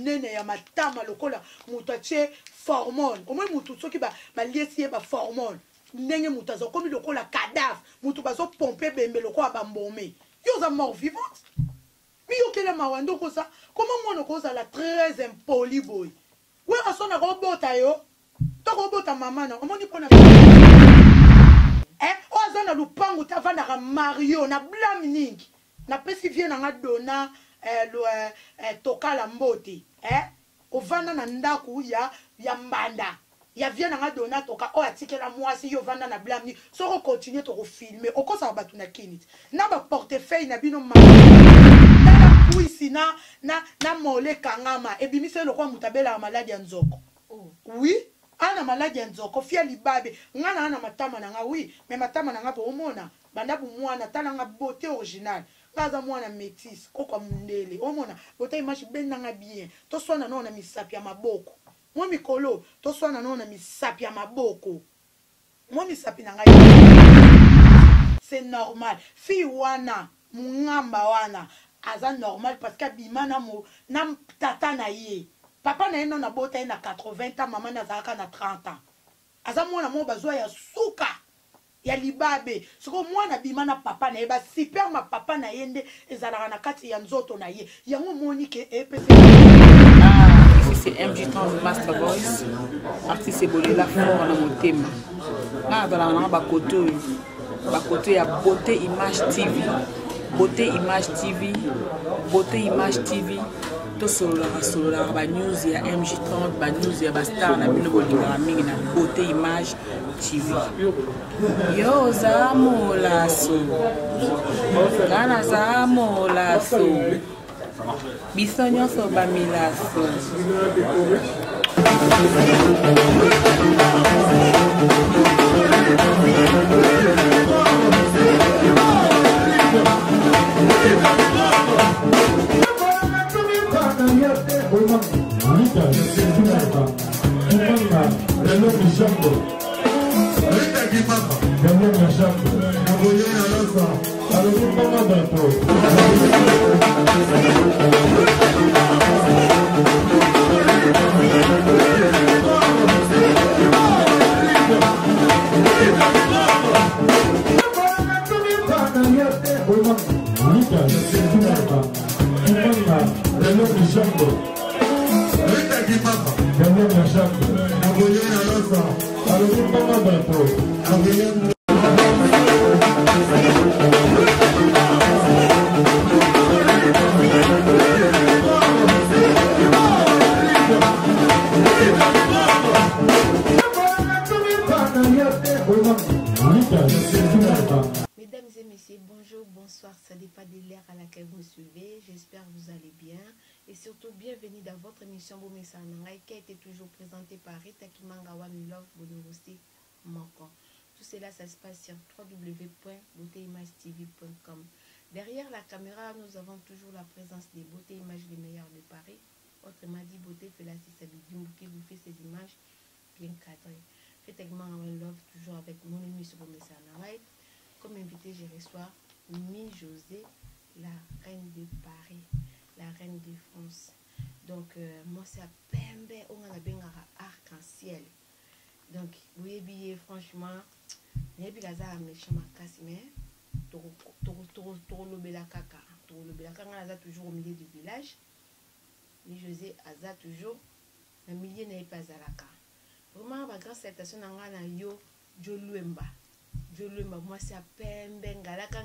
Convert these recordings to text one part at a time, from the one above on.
monene ya matama lokola mutu atie formone au moins mutu soki baliesi ye baformone ndenge mutu azokomi lokola cadavre mutu bazopompe bembe lokola bambome yo oza mort vivante mi yokela mawando kosa comment mwana kozala très impoli boy we asona kobota yo tokobota mama na omoni mpona oaza na lupangu tavandaka mario na blame ningi napesi vie nanga dona tokala mbote ovanda na ndako ya mbanda ya vie nanga dona toka oyo atikela mwasi yo vanda na blame ningi soko continue tokofilme okosaka bato na kiniti na baportefeuille na bino puisi na mole kangama ebimise lokwa mutabela maladi ya nzoko oui ana maladi ya nzoko fia libabe ngana ana matama nanga oui mais matama nanga bo omona banda bu mwana talanga beauté originale ngaza mwana métis kokwa mundele omona beauté image ben nanga bien to swana no na misapi ya maboko mo mikolo to swana no na misapi ya maboko mo misapi nanga c'est normal fi wana mungamba wana aza normal parce que bimana mo na tata na ye papa na ye non na bota na 80 ans maman na zaka na 30 ans aza mwana mo bazwa ya suka ya libabe siko mwana bimana papa na ye ba super ma papa na ye nde ezalaka na kati ya nzoto na ye yango monike epese ici c'est MJ Trans Master Voice artiste Bolela fort na motema na dans na bakoto ya Beauté Image TV Beauté Image TV Beauté Image TV to solo ba news ya MJ30 ba news ya ba star na bino bolingaka mingi na Beauté Image TV yo zamola so kana zamola so biso nyonso bamila so Mesdames et messieurs, bonjour, bonsoir, ça dépend de l'ère à laquelle vous me suivez. J'espère que vous allez bien et surtout bienvenue dans votre émission Bomesa Nangai qui a été toujours présentée par Rita Kimanga One Love Bonogosti Moko. Tout cela, ça se passe sur www.beautéimagetv.com. Derrière la caméra, nous avons toujours la présence des Beauté Images les meilleures de Paris. Autrement dit, Beauté Félacie Sabidimou qui vous fait ces images bien cadrées. Rita Kimanga One Love, toujours avec mon émission Bomesa Nangai. Comme invité, je reçois Mi José, la reine de Paris, la reine de France. Donc, moi, c'est à Pembe, on a bien arc-en-ciel. Donc, vous voyez, franchement, il y a un méchant casse, mais Torolobela Kaka. Torolobela Kaka, toujours au milieu du village. Mi José, Aza toujours, le milieu n'est pas à la carte. Vraiment, ma grande citation, on a yo, Joluemba. Moi c'est à Pembe ngalaka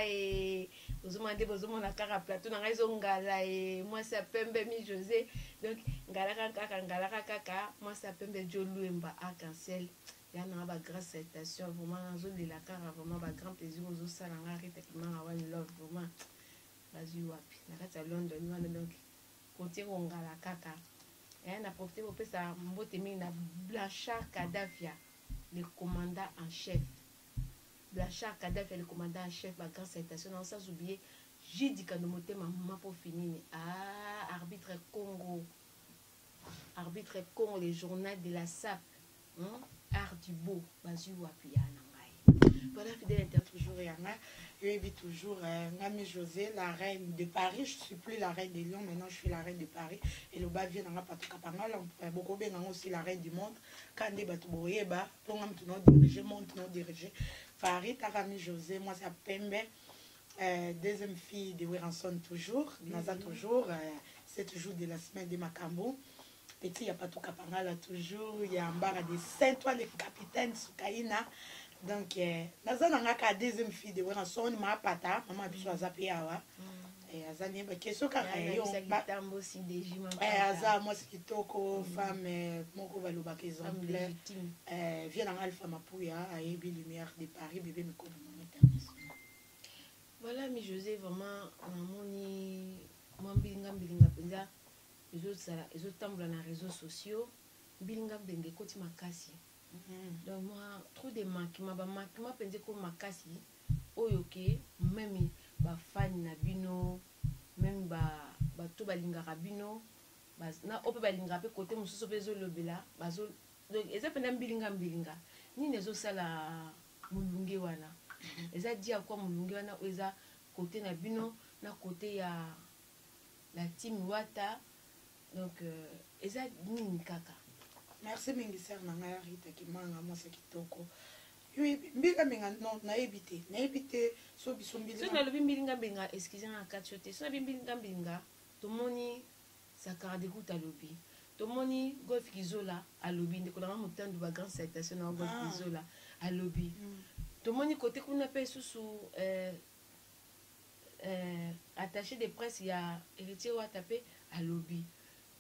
et vous demandez besoin na kaka plateau na raison ngala et moi c'est à Pembe Mi José donc ngalaka kaka moi c'est à Pembe Joluemba arc-en-ciel ya na ba grande citation vraiment nazo de la kaka vraiment ba grand plaisir aux sala ngari techniquement One Love vraiment bazu wapi na kati ya London wana donc côté ngala kaka et na profiter pour ça mbote mi na Blanchard Kadafia le commandant en chef. Blanchard Kadhafi, le commandant en chef, la grande citation, sans oublier, j'ai dit que nous mettons maman pour finir. Ah, arbitre Congo, le journal de la SAP, Art du beau, Bazu Wapia Nangai. Voilà, fidèle était toujours Yana. Je vis toujours Ngami José, la reine de Paris. Je ne suis plus la reine de Lyon, maintenant je suis la reine de Paris. Et le bas vient dans la partie Kapangala. Beaucoup bien aussi la reine du monde. Quand des batouboyés, pour nous diriger, monde nous diriger. Paris, Tarami José, moi c'est Pembe. Deuxième fille de Weranson toujours. Naza toujours. C'est toujours de la semaine de Macambo. Petit, il n'y a pas tout Kapangala toujours. Il y a un bar de Saint-Ouen, le capitaine Soukaina. Donc, naza nanga deuxième fille de Weranson, ma pata, maman biso azapi awa. Et azani ba question kaka yo tambo aussi des juments. Aza moi c'est kitoko femme moko baloba ke exemplaire. Vient en Alpha Mapuya à Ebi Lumière de Paris bébé me connaît mon international. Voilà, mi José vraiment namoni moi bilinga penza les autres tambla na réseaux sociaux bilinga benge koti makasi. Donc moi trop de manquement penza ko makasi oyoke même ba fan na bino même ba to balinga bino na ope balinga pe côté mususu bezo lobela bazo donc eza pena bilinga ni nezo sala mulunge wana eza dia kwa mulunge wana eza côté na bino na côté ya la team Wata donc eza nini kaka. Merci mingi sœur na ngai Rita Kimanga moi c'est kitoko. Mbinga minga non na ebité so biso mbinga so na lobi mbinga benga excusez na kachote so na mbinga tomoni sakara de route à lobi tomoni golf kizola à lobi ndeko na mutandu ba grande citation na golf kizola à lobi tomoni côté kuna pe susu attaché de presse ya héritier wa tapé à lobi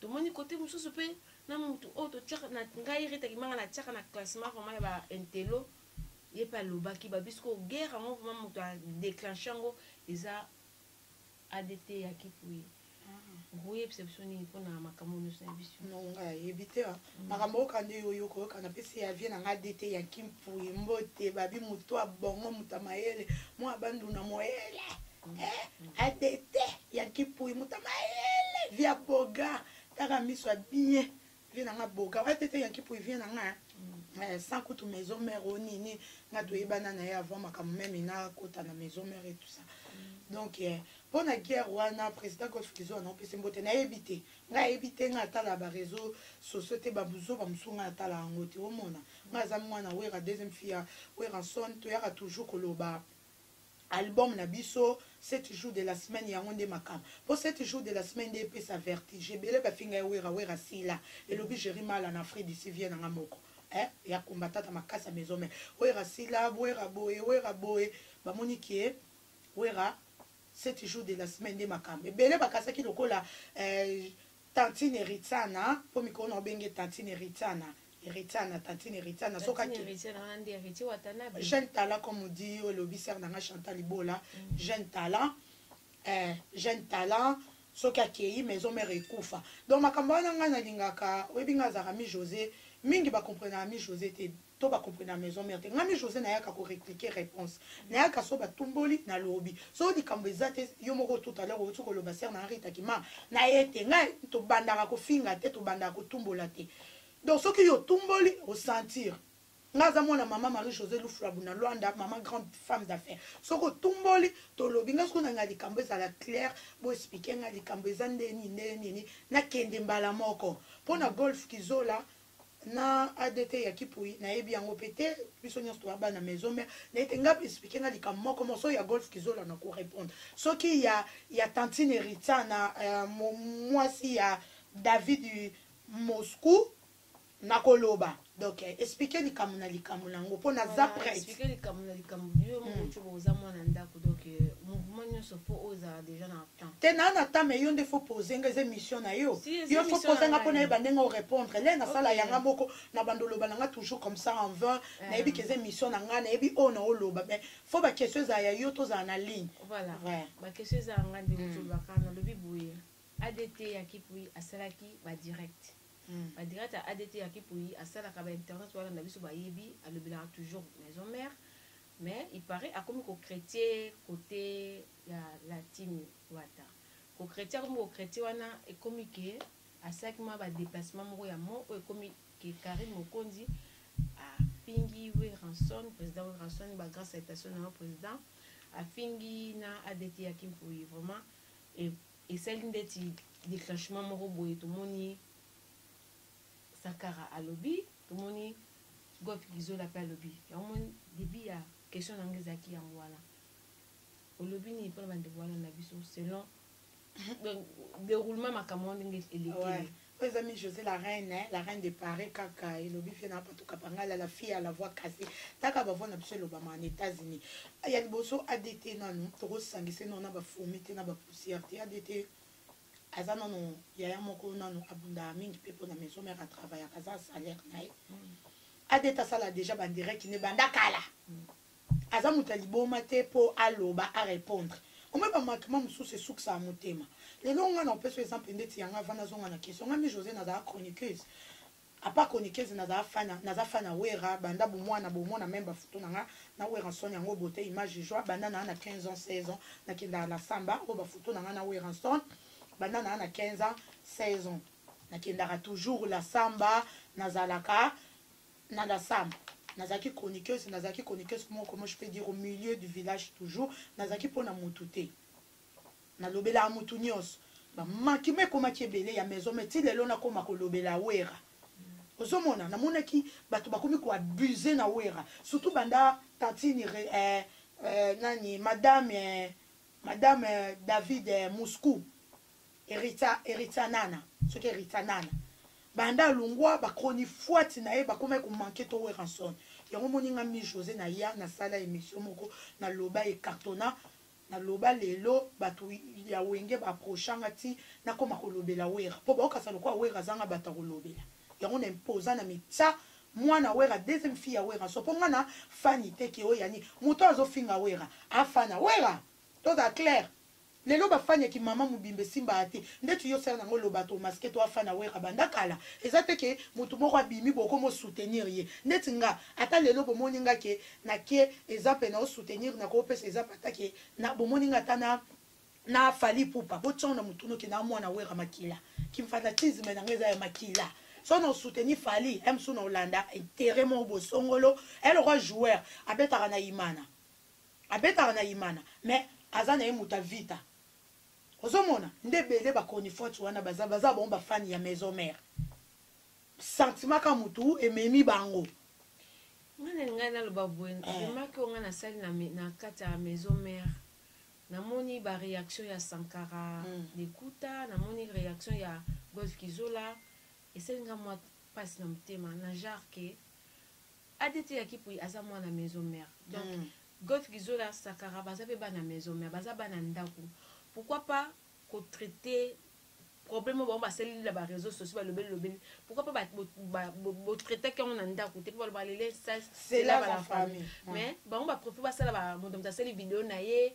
tomoni côté mususu pe na mutu auto tchaka na ngai Rita Kimanga na tchaka na classement vraiment ba entelo ye pa lobaki babisko guerre en mouvement mutu déclenché ngo eza ADT ya kipui ngoye perception ni pona makambo no service non ebité makambo kandi yoyo ko kana pesi ya vie na ADT ya kipui mbote babi mutu abongo mutamayele mo abandu na moyele ADT ya kipui mutamayele via boga taka miswa bien vie na boga ADT ya kipui vie na nga sans que maison mère nini nga to ebana na ya avant makambo même na kota na maison mère et tout ça donc pour la guerre wana président Godfrey na pese mbote na ebité nga ebité nga tala ba réseau société babuzo ba musunga tala ngote omona nga za mwana wera deuxième fille wera son to yaka toujours koloba album na biso 7 jours de la semaine ya ngonde makam pour 7 jours de la semaine de pe sa vertige belé ba finga wera sila et lobi jeri mal en Afrique d'ici vient nga moko ya kombatata makasa maison mais wera sila wera boye ba monikie wera 7 jours de la semaine de makam et belé bakasa ki lokola tantine Ritana pour mi kono benge tantine Ritana tantine Ritana soka ki jeune talent comme on dit le bisser dans Chantal Libola jeune talent soka ki maison mère ekufa donc makambo na nga lingaka webinga za Ami José mingi ba comprendre Ami José te to ba comprendre maison mère te Ami José na yaka ko répliquer réponse na yaka so ba tumboli na lobi so di kambezate yo moko tout à l'heure otu ko lo baser na Rita Kimanga na yete nga to bandaka ko finga te to bandaka ko tumbola te donc ce qui yo tumboli au sentir ngaza mona maman Marie José Lufrabu na Luanda maman grande femme d'affaires soko tumboli to lobi nga soko nga likambo za la claire bo expliquer nga likambo za ndeni na kende mbala moko pona golf kizola na ADT ya kipui na yebi yango pete biso nyonso to ba na maison mère na etenga expliquer nga likambo moko moso ya golf kizola na ko répondre soki ya tantine Ritana mwasi ya David Moscou na koloba donc expliquer likambo na ngo pona za prêtre expliquer likambo na yo mo chuko za mwana ndako donc mouvement nyonso fo oza déjà na temps te na temps mais yo nde faut poser nga ze mission na yo yo faut poser nga pona ba ndengo répondre là na sala yanga moko na bandolo balanga toujours comme ça en vain na yebi que ze mission na nga na yebi ona oloba mais faut ba question za ya yo to za na ligne voilà ba question za nga de to ba kana lobi buye ADT ya kipui asalaki ba direct ba direct à ADT ya kipui asala ka ba internet wala na biso ba yebi alobela toujours maison mère mais il paraît a comme ko chrétien côté la team Wata ko chrétien comme ko chrétien wana et comme que à chaque mois ba déplacement moko ya mo et comme que Karine Mokonzi a afingi Weranson président Weranson ba grâce citation na président afingi na ADT ya Kimpui vraiment et celle ndeti déclenchement moko boye to moni Sakara alobi to moni Golf Gizola pa alobi ya moni début ya question na ngezaki yango wana olobi ni pour bande voilà na biso selon déroulement makambo ndenge elekele. Les amis, José la reine, hein, la reine de Paris, kaka, et le bifé n'a pas tout capangala, la fille à la voix cassée. Taka va voir n'absolu l'Obama en États-Unis. Il y a des bosso ADT non, trop sanguissé non, n'a pas fomité, n'a pas poussière. ADT, azana non, il y a un moko non, abunda mingi pepo na maison mère à travailler, kaza salaire naï. ADT ça là déjà bandire qui ne banda kala. Azamutalibo mate po aloba à répondre. On m'a pas marqué mon sous ce souk ça à mon thème. Les longs on peut se exemple ndeti yanga vana zonga na question. On m'a mis José naza chroniqueuse. A part chroniqueuse naza fana wera banda bomwana même ba photo nanga na wera son yango beauté image de joie banda na 15 ans 16 ans na kinda la samba o ba photo nanga na wera son banda na 15 ans 16 ans na kinda toujours la samba nazalaka na la samba. Nazaki chroniqueuse, comment je peux dire au milieu du village toujours, Nazaki pour na mutute. Na lobela mutunios. Ba makime koma kiebele ya maison mais ti lelo na koma ko lobela wera. Ozomona na monaki batu bakomi ko abuser na wera. Surtout banda tantini nani madame David Moscou. Erita Nana, ce qui Erita Nana. Banda lungwa ba kroni fuati na ye ba koma ko manquer to Weranson. Yango moninga mi José na ya na sala émission moko na loba e cartona na loba lelo batu ya wenge ba prochanga ti na koma ko lobela wera. Po ba okasa lokwa wera zanga bata ko lobela. Yango na imposa na mitsa mwana wera deuxième fille ya wera. So ponga na fani te ki o yani muto azo finga wera. Afana wera. Tout est clair. Lelo ba fanya ki mama mubimbe simba ate ndetu yo sera nango loba to masque to afana wera banda kala ezate ke mutu moko abimi boko mo soutenir ye ndeti nga ata lelo bo moninga ke na ke ezape na o soutenir na ko pesa ezape atake na bo moninga tana na fali pupa bo tsona mutu no ke na mwana wera makila kimfanatisme na ngeza ya makila so no soutenir fali emso na Holanda intérêt mo bo songolo elle roi joueur abetaka na imana mais azana ye muta vita. Ozomona ndebele ba koni fortu wana baza bomba fani ya maison mère. Sentiment ka mutu ememi bango. Ngana ngana lo babwen. Remake on ngana sali na kati ya maison mère. Na moni ba réaction ya Sankara Lekuta, na moni réaction ya Golf Kizola et c'est nga moi passe na mtema na genre que ADT ya kipu aza moi na maison mère. Donc Golf Gizola Sakara baza pe ba na maison mais baza ba na ndako. Pourquoi pas qu'on traiter problème bon ba celle la ba réseaux sociaux ba lobel pourquoi pas ba traiter quand on a ndako te pour ba les ça c'est là la famille mais bon ba profiter ba ça ba mon ta celle vidéo na ye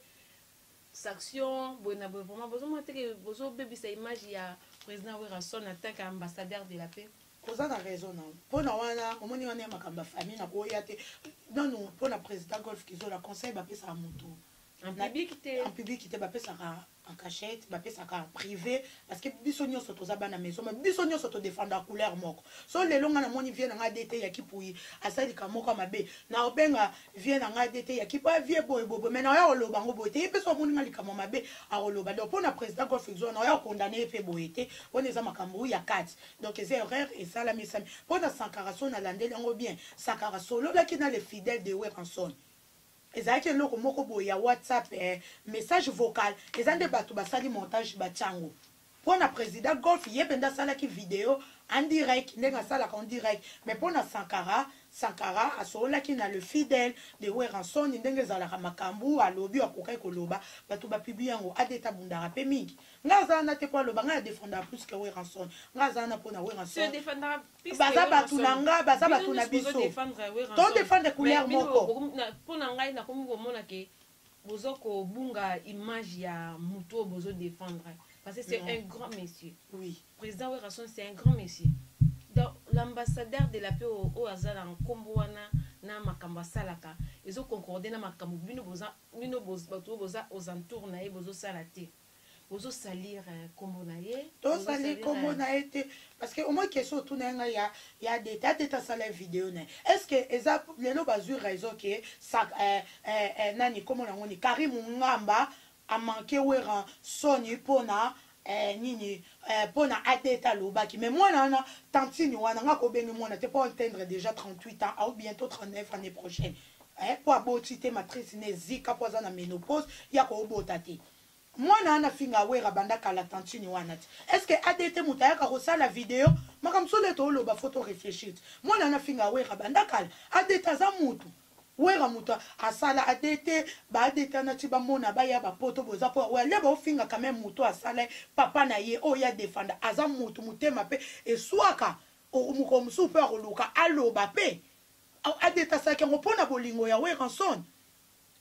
saction bona vraiment besoin montrer que besoin baby sa image ya président Weranson en tant qu'ambassadeur de la paix. Vous avez raison. Pour nous, on a ma famille, non, non, pour le président Golf Kizola, conseil, ça à mon tour. En public, qui était ça en cachette, ça en privé, parce que bisogno soto za bana maison, mais bisogno soto défendre la couleur moko. So les longs na moni vient na DT ya kipuyi, asali ka moko mabe. Na obenga vient na DT ya kipa vie bobo, mais na ya oloba ngo bote, e peso moni ngali ka mabe a oloba. Donc pour le président Golf Kizola, na ya condamné pe boete, on eza makambo ya 4. Donc c'est erreur et ça la mise. Pour na Sankara son na landé ngo bien. Sankara solo là qui na les fidèles de Weranson. Ezaki loko moko boya WhatsApp message vocal ezande batu basali montage bachango pour na président Golf yebenda sala ki vidéo en direct ndenga sala en direct mais pour na Sankara asola ki na le fidèle de Weranson ndenge zala makambu alobi akokai koloba batu ba publier yango adeta bundara pe mingi ngaza na te kwa loba nga défendre plus que Weranson ngaza na pona Weranson défendre baza batu nanga baza batu na biso to défendre couleur moko pona ngai na komi komona ke bozo ko bunga image ya muto bozo défendre parce que c'est un grand monsieur. Oui. Président Weranson c'est un grand monsieur. Donc l'ambassadeur de la paix au hasard en Komboana na makamba salaka ils ont concordé na makambo bino boza aux entours na bozo salate ozo salir kombo na ye to salir kombo na ye te parce que au moins question tout na nga ya deta sala vidéo na est-ce que eza lelo bazui raison que ça nani kombo na ngoni Karim Ngamba a manqué wera soni pona nini pona adeta lobaki mais moi nana tantini wana nga ko bengi mona te pas entendre déjà 38 ans ou bientôt 39 année prochaine pour abotite matrice nezika pour za na ménopause ya ko bota te moi nana finga wera banda kala tantini wana te est-ce que adete mutaya ka la vidéo makamsole to loba photo réfléchir moi nana finga wera banda kala adeta za mutu wera mutu asala adete ba adete na tiba mona ba ya ba poto boza po wale ba ofinga quand même mutu asala papa na ye o ya defanda aza mutu mutema pe eswaka o mukomsu pe oluka aloba pe adeta sa ke ngopona bolingo ya wera son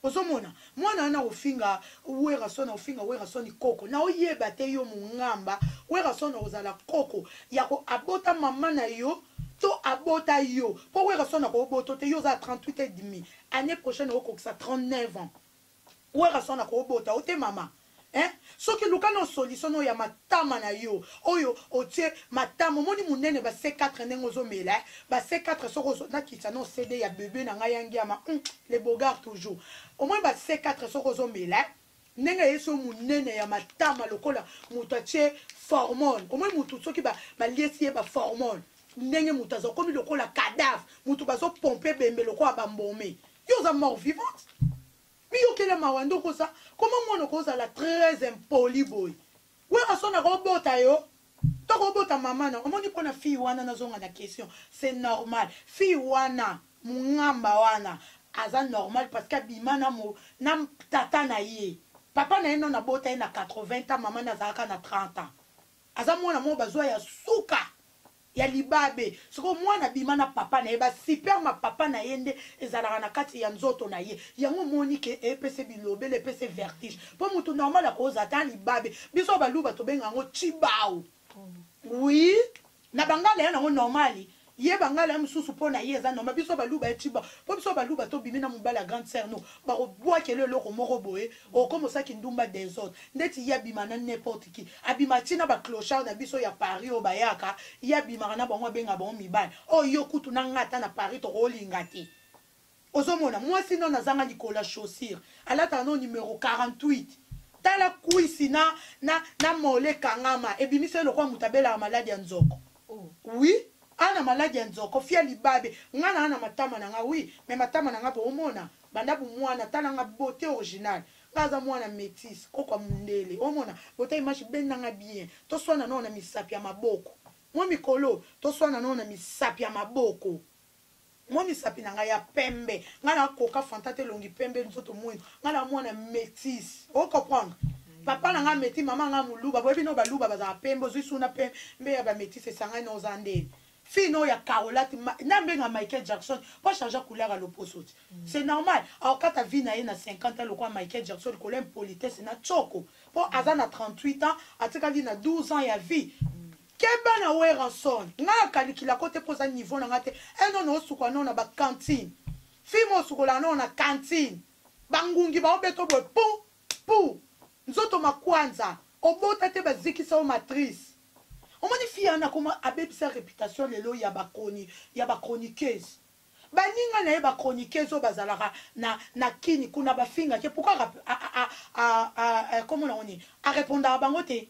ozomona mwana na ofinga wera son ofinga wera son koko na oyeba te yo mungamba wera son ozala koko ya ko abota mama na yo to abota yo po wera son ko boto te yo za 38 et demi année prochaine o ko 39 ans wera son ko bota o te mama soki luka no solution no ya matama na yo oyo otie matama moni munene ba C4 ndenge ozomela ba C4 soko na kitsa no CD ya bébé na nga yangi ama les bogards toujours au moins ba C4 soko ozomela ndenge yeso munene ya matama lokola mutu atie hormone au moins mutu soki ba liesi ba hormone ndenge mutu azokomi lokola cadavre mutu bazo pomper bembe lokola bambome yo za mort vivante. Miyokele mawando kosa comment mono kosa la très impoli boy we asona robota yo to robota mama na omoni pona fille wana nazonga na question c'est normal fille wana mungamba wana aza normal parce que bimana mo na tata na ye papa na eno na bota na 80 ans mama na zaka na 30 ans aza mwana mo bazwa ya suka ya libabe soko mwana bimana papa na ye ba super ma papa na yende ezalaka na kati ya nzoto na ye yango moni ke epese bilobe le pese vertige po mutu normal akoza ta libabe biso baluba to benga ngo chibao oui na bangala ya nango normali ye bangala ya mususu po na ye eza normal biso baluba ya chibao po biso baluba to bimina mobala grande sœur no ba robwakele loko moko boye o komo saki ndumba des autres ndeti ya bimana n'importe qui abima tina ba clochard na biso ya Paris o bayaka ya bimana na bango benga bango mibali o yo kutu na ngata na Paris to rolinga te ozomona moi sinon nazanga likola chaussure alata no numéro 48 tala kuisi na mole kangama ebimise lokwa mutabela maladi ya nzoko oui ana maladi ya nzoko fia libabe ngana ana matama na nga oui mais matama na nga po omona banda bu mwana tala nga beauté originale ngaza mwana métis kokwa mundele omona beauté image ben nga bien to swana no na misapi ya maboko moi mikolo to swana no na misapi ya maboko moi misapi na nga ya pembe ngana koka fantate longi pembe nzoto mwino ngana mwana métis o comprendre papa na nga métis mama nga muluba boyebi no baluba baza pembe zisuna pembe ya ba métis esanga no zandeni fino ya Carolate na mbenga Michael Jackson pas changer couleur à l'opposé c'est normal alors quand ta vie na 50 ans le quoi Michael Jackson le colère politesse na choko pour azana 38 ans atika na 12 ans ya vie keba na weranson nga kalikila kote poza niveau na ngate eno no suko na ba cantine fimo suko la na cantine bangungi ba obeto boy pou nzoto makwanza obota te bazikisa o matrice. On m'a dit fiana comment abeb sa réputation lelo ya ba chroniqueuse. Ba ninga na ba chroniqueuse o bazalara na kini kuna ba finga ke pourquoi comment on dit a répondre à bangote.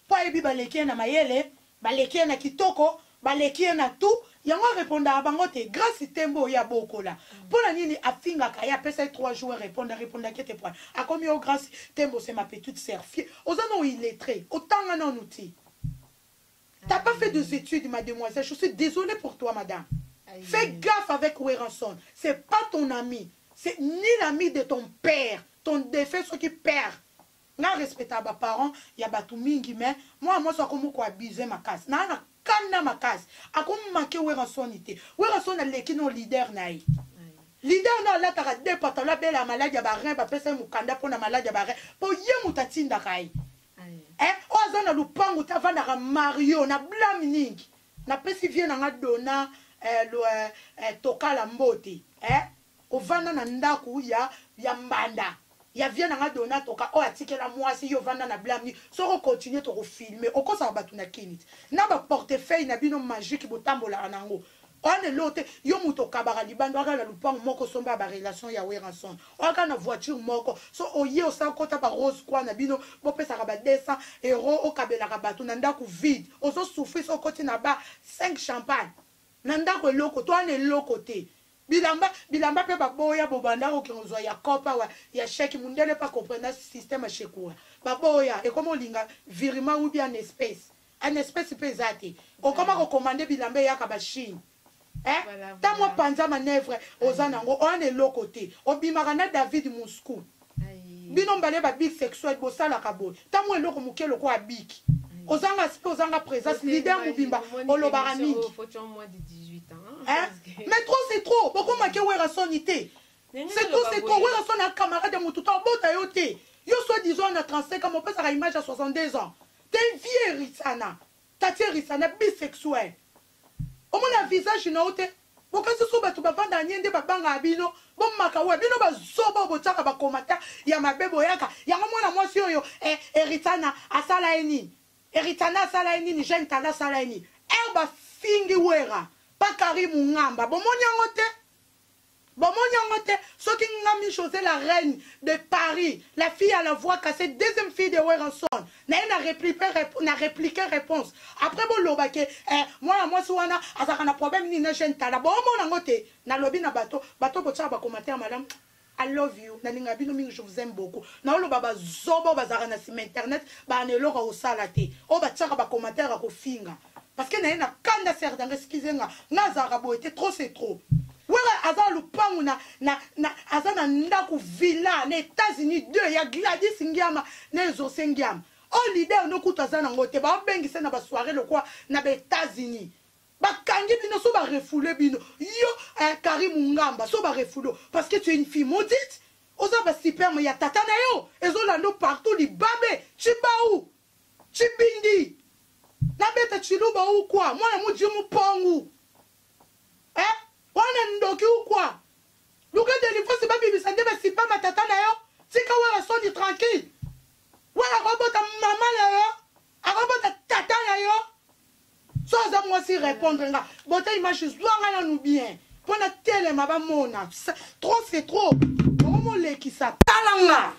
Pa ebi ba lekie na mayele, ba lekie na kitoko, ba lekie na tout, yango répondre à bangote grâce tembo ya bokola. Pona nini afinga kaya pesa 3 jours répondre kete point. A combien au grâce tembo c'est ma petite sœur. Ozano illettré, autant na outil. T'as pas fait des études, mademoiselle. Je suis désolée pour toi, madame. Fais gaffe avec Weranson. C'est pas ton ami. C'est ni l'ami de ton père. Ton défait, ceux qui perd. Na respectable parents, il y a tout mingi, mais moi, je suis comme quoi abuser ma casse. Na kana ma casse. A comme manquer Weranson ité. Weranson a l'équipe non leader naï. Leader non là t'as deux patons là belle la maladie à barren, pas personne mukanda pour la maladie à barren. Pour y mutatinda kai. Ozana lupangu tavana Mario na blamning na pesi vie na dona tokala mbote ovana na ndaku ya mbanda ya vie na nga dona toka o atikela mwasi yo vanda na blâme ni soko continuer to filmer okosa batu na kinit na ba portefeuille na bino magique botambola nango on est l'autre yo muto kabara libando aka la lupango moko somba ba relation ya weranson aka na voiture moko so oye o sa kota ba rose kwa na bino bo pesa ka ba 200 euros o kabela ka batu na ndako vide ozo souffrir so koti na ba 5 champagne na ndako eloko to on est l'autre côté bilamba pe baboya bobanda ko kinzo ya kopa wa ya chèque mundele pas comprendre système chekura baboya et comment linga virement ou bien en espèce pesate ko comment ko commander bilamba ya ka ba Chine ta mo panza manœuvre ozanango on est l'autre côté obimaka na David Moscou bino mbale ba big sexuel bosala ka boy ta mo eloko mukelo ko abiki ozanga spe ozanga présence leader mubimba olobara mingi mais trop c'est trop beaucoup maké wera sonité c'est trop wera son na camarade de mututo bota yote yo soit disons na 35 ans mon père sa image à 62 ans t'es vieux Ritsana tati Ritsana bisexuel au moins visage na ote bokasi so bato bavanda nyende babanga abino bomaka we bino bazoba botaka ba commentaire ya mabebo yaka yango mwana mwasi oyo Ritsana asala eni Eritana asala eni ni jeune tana asala eni ba fingi wera pas Karim Ngamba bomoni ngote soki ngami José la reine de Paris la fille à la voix cassée deuxième fille de Weranson na répliqué réponse après bon lobake moi soana azaka na problème ni na jeune tala bomona ngote na lobi na bato botsa ba commentaire madame I love you naninga bino mingi je vous aime beaucoup na lo baba zobo bazaka na sim internet ba neloko osala te o batsaka ba commentaire ko finga parce que na kanda certain excusez-moi nazara bo était trop c'est trop wala aza lupangu na aza na ndaku villa na États-Unis 2 ya Gladys Ngiama na Zose Ngiama o leader no kuta za na ngote ba bengisa na ba soirée le quoi na ba États-Unis bakangi bino so ba refoulé bino yo Karim Ngamba so ba refoulé parce que tu es une fille maudite oza ba superme ya tata na yo ezolando partout li babe chibaou chibindi na beta chiluba ou quoi mwana muji mupongu wana ndoki ou quoi luka de l'ifo c'est pas bibi sande ba sipa matata na yo tika wala soni tranquille wala robota mama na yo robota tata na yo so za moi si répondre nga bota image zwanga na nous bien pona tele maba mona trop c'est trop comment le qui ça talanga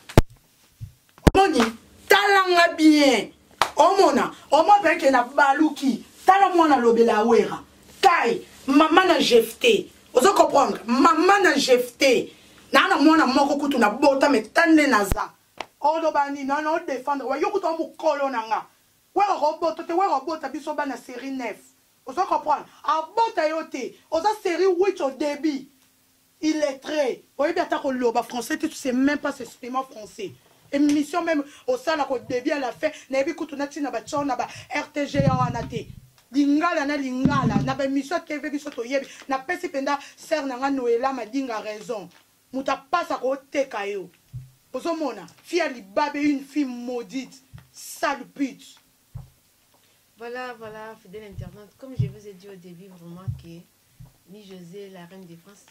moni talanga bien omona omo peke na baluki tala mwana lobela wera kai maman na jefté ozo comprendre maman na jefté na mwana moko kutu na bota me tande naza odo bani na no défendre wa yokuto mu kolo nanga wa robota te wa robota biso bana série 9 ozo comprendre abota yote ozo série 8 au début il est très oui bien ta ko loba français tu sais même pas s'exprimer en français émission même au sein au début à la fin na bi kutu na tina ba chona ba RTG wana te lingala na ba émission TV biso to yebi na pesi penda ser na nga Noela madinga raison muta passa ko teka yo ozomona fille libabe une fille maudite sale pute. Voilà, fidèle internaute, comme je vous ai dit au début, vraiment que ni José, la reine de France,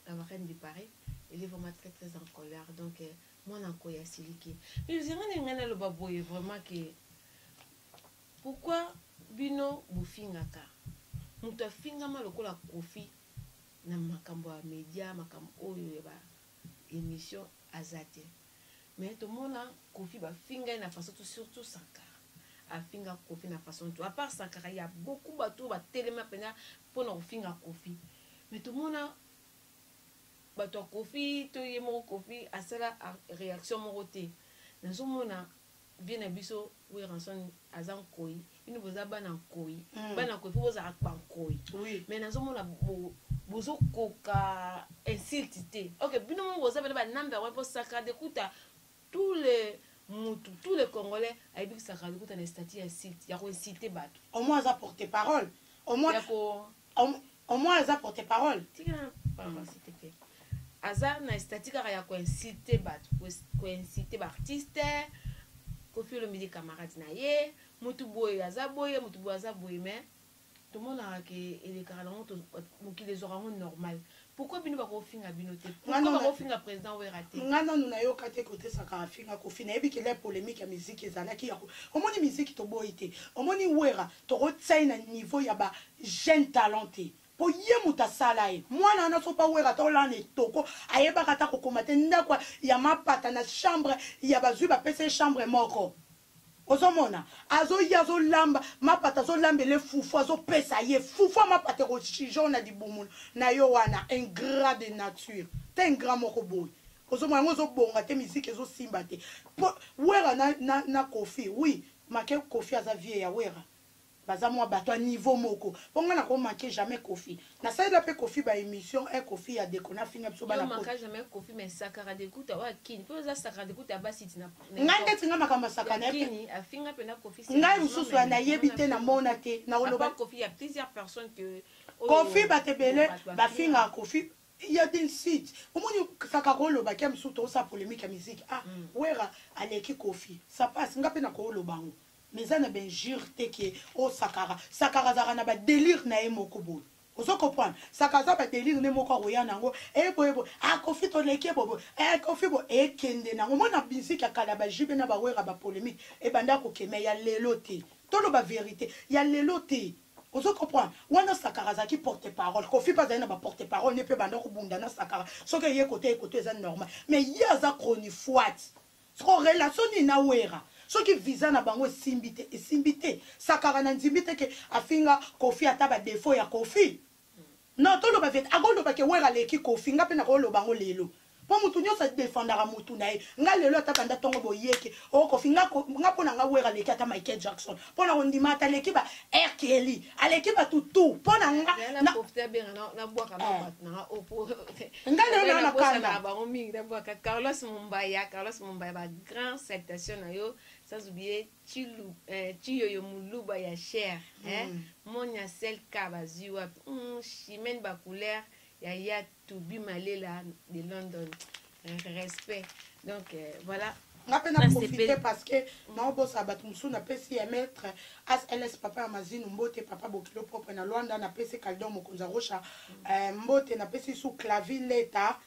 la reine de Paris, elle est vraiment très très en colère. Donc, moi, je suis en siliki. Mais je dirais le baboy vraiment que pourquoi bino bufingaka muta finga malokola kofi na makambo ya media makambo oyo ba émission azate mais tout le monde kofi ba finga na façon surtout Sankara a finga kofi na façon tout à part Sankara il y a beaucoup bateau ba telema pena pour na finga kofi mais tout le monde bato kofi to yemo kofi asala réaction moroté nazo mona bien abiso Weranson azan koi ini boza bana koi bana koi faut za akban koi mais nazo mona bozo koka insulté OK bino mo boza ba number 1 pour Saka de kuta tous les Congolais aibi Saka de kuta na statut ya site ya ko inciter bato au moins za porter parole au moins za porter parole tika pardon s'il te plaît aza na statut ya ko inciter bato ko inciter ba artiste Kofi le midi camarade na ye mutu boy aza boy mais tout le monde a que il est carrément qui les aura normal pourquoi bino bakofinga bino te pourquoi bakofinga président Wera te nga nanu nayoka te kote saka afinga kofi nayebi ke la polémique ya musique ezalaki ya omoni musique toboyi te omoni Wera tokotsai na niveau ya ba jeune talent te po ye moto asala ye mwana wana so pa Wera tolana etoko ayebaka ta kokoma te ndako ya mapata na chambre ya bazwi bapesa chambre moko ozomona azoya azolamba mapata azolambele fufu azopesa ye fufu mapata kochijo na dibumu na yo wana un gras de nature te un gras moko boy ozomona ngo zobonga te musique ezosimba te Wera na Kofi oui make Kofi aza vie ya Wera baza mwa bato à niveau moko ponga na ko manquer jamais Kofi na ça la pe Kofi ba émission un Kofi ya dekona finga biso bana ko manquer jamais Kofi mais sakara de kuta wa kini po za sakara de kuta ba siti na ngande tinga makamba sakana kini afinga pe na Kofi ngai mususu na yebite na mona te na oloba Kofi ya plusieurs personnes que Kofi batebele ba finga Kofi il y a des sites au moins saka ko loba kem suto sa polémique ya musique Wera aleki Kofi ça passe ngape na ko lobango mais ça n'a bien jure que oh sakara zara na ba délire na emoko boy ozo comprendre sakara ba délire ne moko roya nango ebo Kofi to leke bobo Kofi bo kende nango mona musique ya kala ba jibe na ba Wera ba polémique e banda ko keme ya lelo te to lo ba vérité ya lelo te ozo comprendre wana sakara za ki porte parole Kofi pas na ba porte parole ne pe banda ko bunda na sakara so que ye côté eza normal mais ya za chronifoite so relation ni na Wera soki visa na bango esimbite sakara na nzimbite ke afinga Kofi ata ba défaut ya Kofi non to lo ba vet agolo ba ke Wera leki Kofi nga pe na ko lo bango lelo po mutu nyosa défendara mutu na ye nga lelo ata banda tongo boyeke o Kofi nga pona nga Wera leki ata Michael Jackson pona ondima ata leki ba R. Kelly aleki ba tutu pona nga na profiter bien na bois ka ba na opo nga lelo na kanda ba mingi na bois ka Carlos Mumbaya ba grand citation na yo sans oublier Chiyoyo Muluba ya cher Monia Sel Kabaziwa Chimène Bacouleur ya Toubi Malela de London respect donc voilà nga pe na profiter parce que na obosa batu musu na pesi ya maître ASLS papa Amazine mbote papa Bokilo propre na Luanda na pesi Kaldon Mokonza Rocha mbote na pesi sous clavileta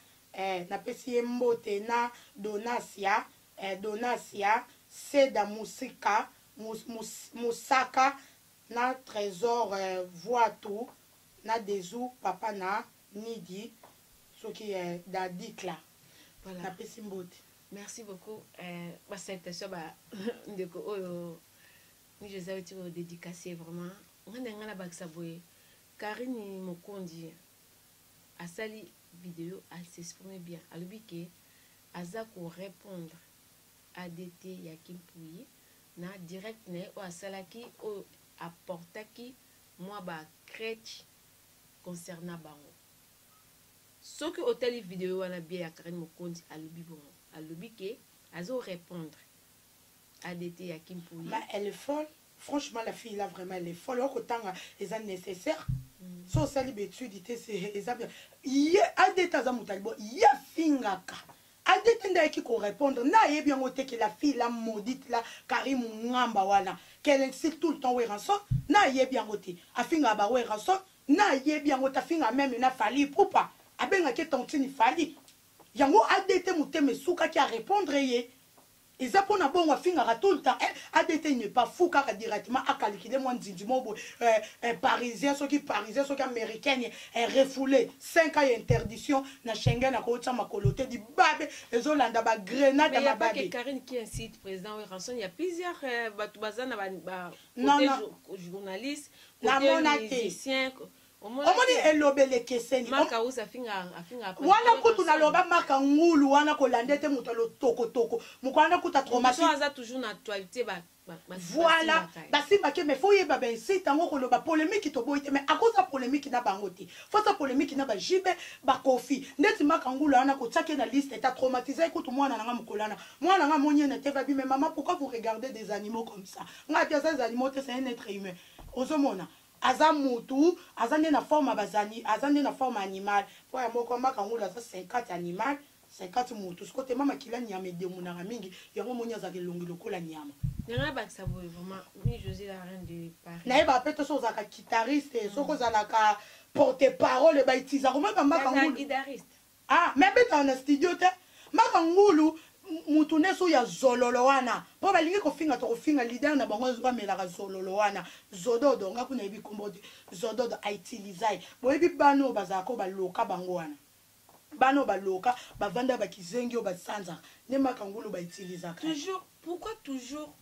na pesi mbote na Donacia Seda Musika Musaka na Trésor Voitou na Dezu papa na Nidi ce qui est d'Adikla voilà na pesi mbote. Merci beaucoup ba citation ba ndeko oyo ni je sais tu dédicacer vraiment ngana bakisa boye Karine Mokondi asali vidéo elle s'exprime bien alobi ke aza ko répondre ADT ya Kimpuyi na direct ne o asalaki o apportaki moi ba crèche concernant bango soki hôtel vidéo wana bien ya Karine Mokondi alobi bon alobi ke azo répondre ADT ya Kimpuyi mais elle est folle franchement la fille là vraiment elle est folle autant est nécessaire so sali betudité c'est exemple ye ADT za mutalbo ya fingaka ADT ndaki ko répondre na yebi ngo te que la fille la maudite là Karim Ngamba wana qu'elle insiste tout le temps Weranso na yebi ngo te afinga ba Weranso na yebi ngo ta finga même na fali poupa abenga ke tontini fali yango ADT muteme suka ki a répondre ye eza pona bongo afinga tout le temps ADT n'est pas fou car directement a calculé mon ndindimo parisien ceux qui américain est refoulé 5 ans d'interdiction na Schengen na ko tsama kolote di babe ezolanda ba grenade na babe. Mais Karine qui incite président Weranson il y a plusieurs bazana ba journalistes musiciens omoni elobele keseni maka usa afinga wana kutu na loba maka ngulu wana kolandete muto lo toko mukwana kuta traumatisme aza toujours na actualité ba voilà basimba ke me foye ba ben c'est tango ko loba polémique to boite mais à cause de polémique na bangote faut ça polémique na ba jibe ba Kofi ndeti maka ngulu wana ko tsake na liste eta traumatisé kutu mwana nga mukolana mwana nga monye na te va bi mais maman pourquoi vous regardez des animaux comme ça nga tia ces animaux c'est un être humain ozomona aza mutu azande na forme bazani azande na forme animal po ya moko maka ngulu aza 50 animal 50 mutu skote mama kila nyama de munanga mingi yango monya za kelongi lokola nyama N'ayez pas que ça vaut vraiment. Oui, José la reine de Paris. N'ayez pas peut-être sur un guitariste, sur un porte-parole, bah il comment un guitariste. Ah, mais dans un studio te, makangulu mutune so ya zololo wana. Po balingi ko finga to finga leader na bango zo mela ka zololo wana. Zododo nga kuna ibi kombodi zododo aitilizai. Bo ibi bano bazako baloka bango wana. Bano baloka bavanda bakizengi o basanza. Ne makangulu ba utiliser. Toujours pourquoi toujours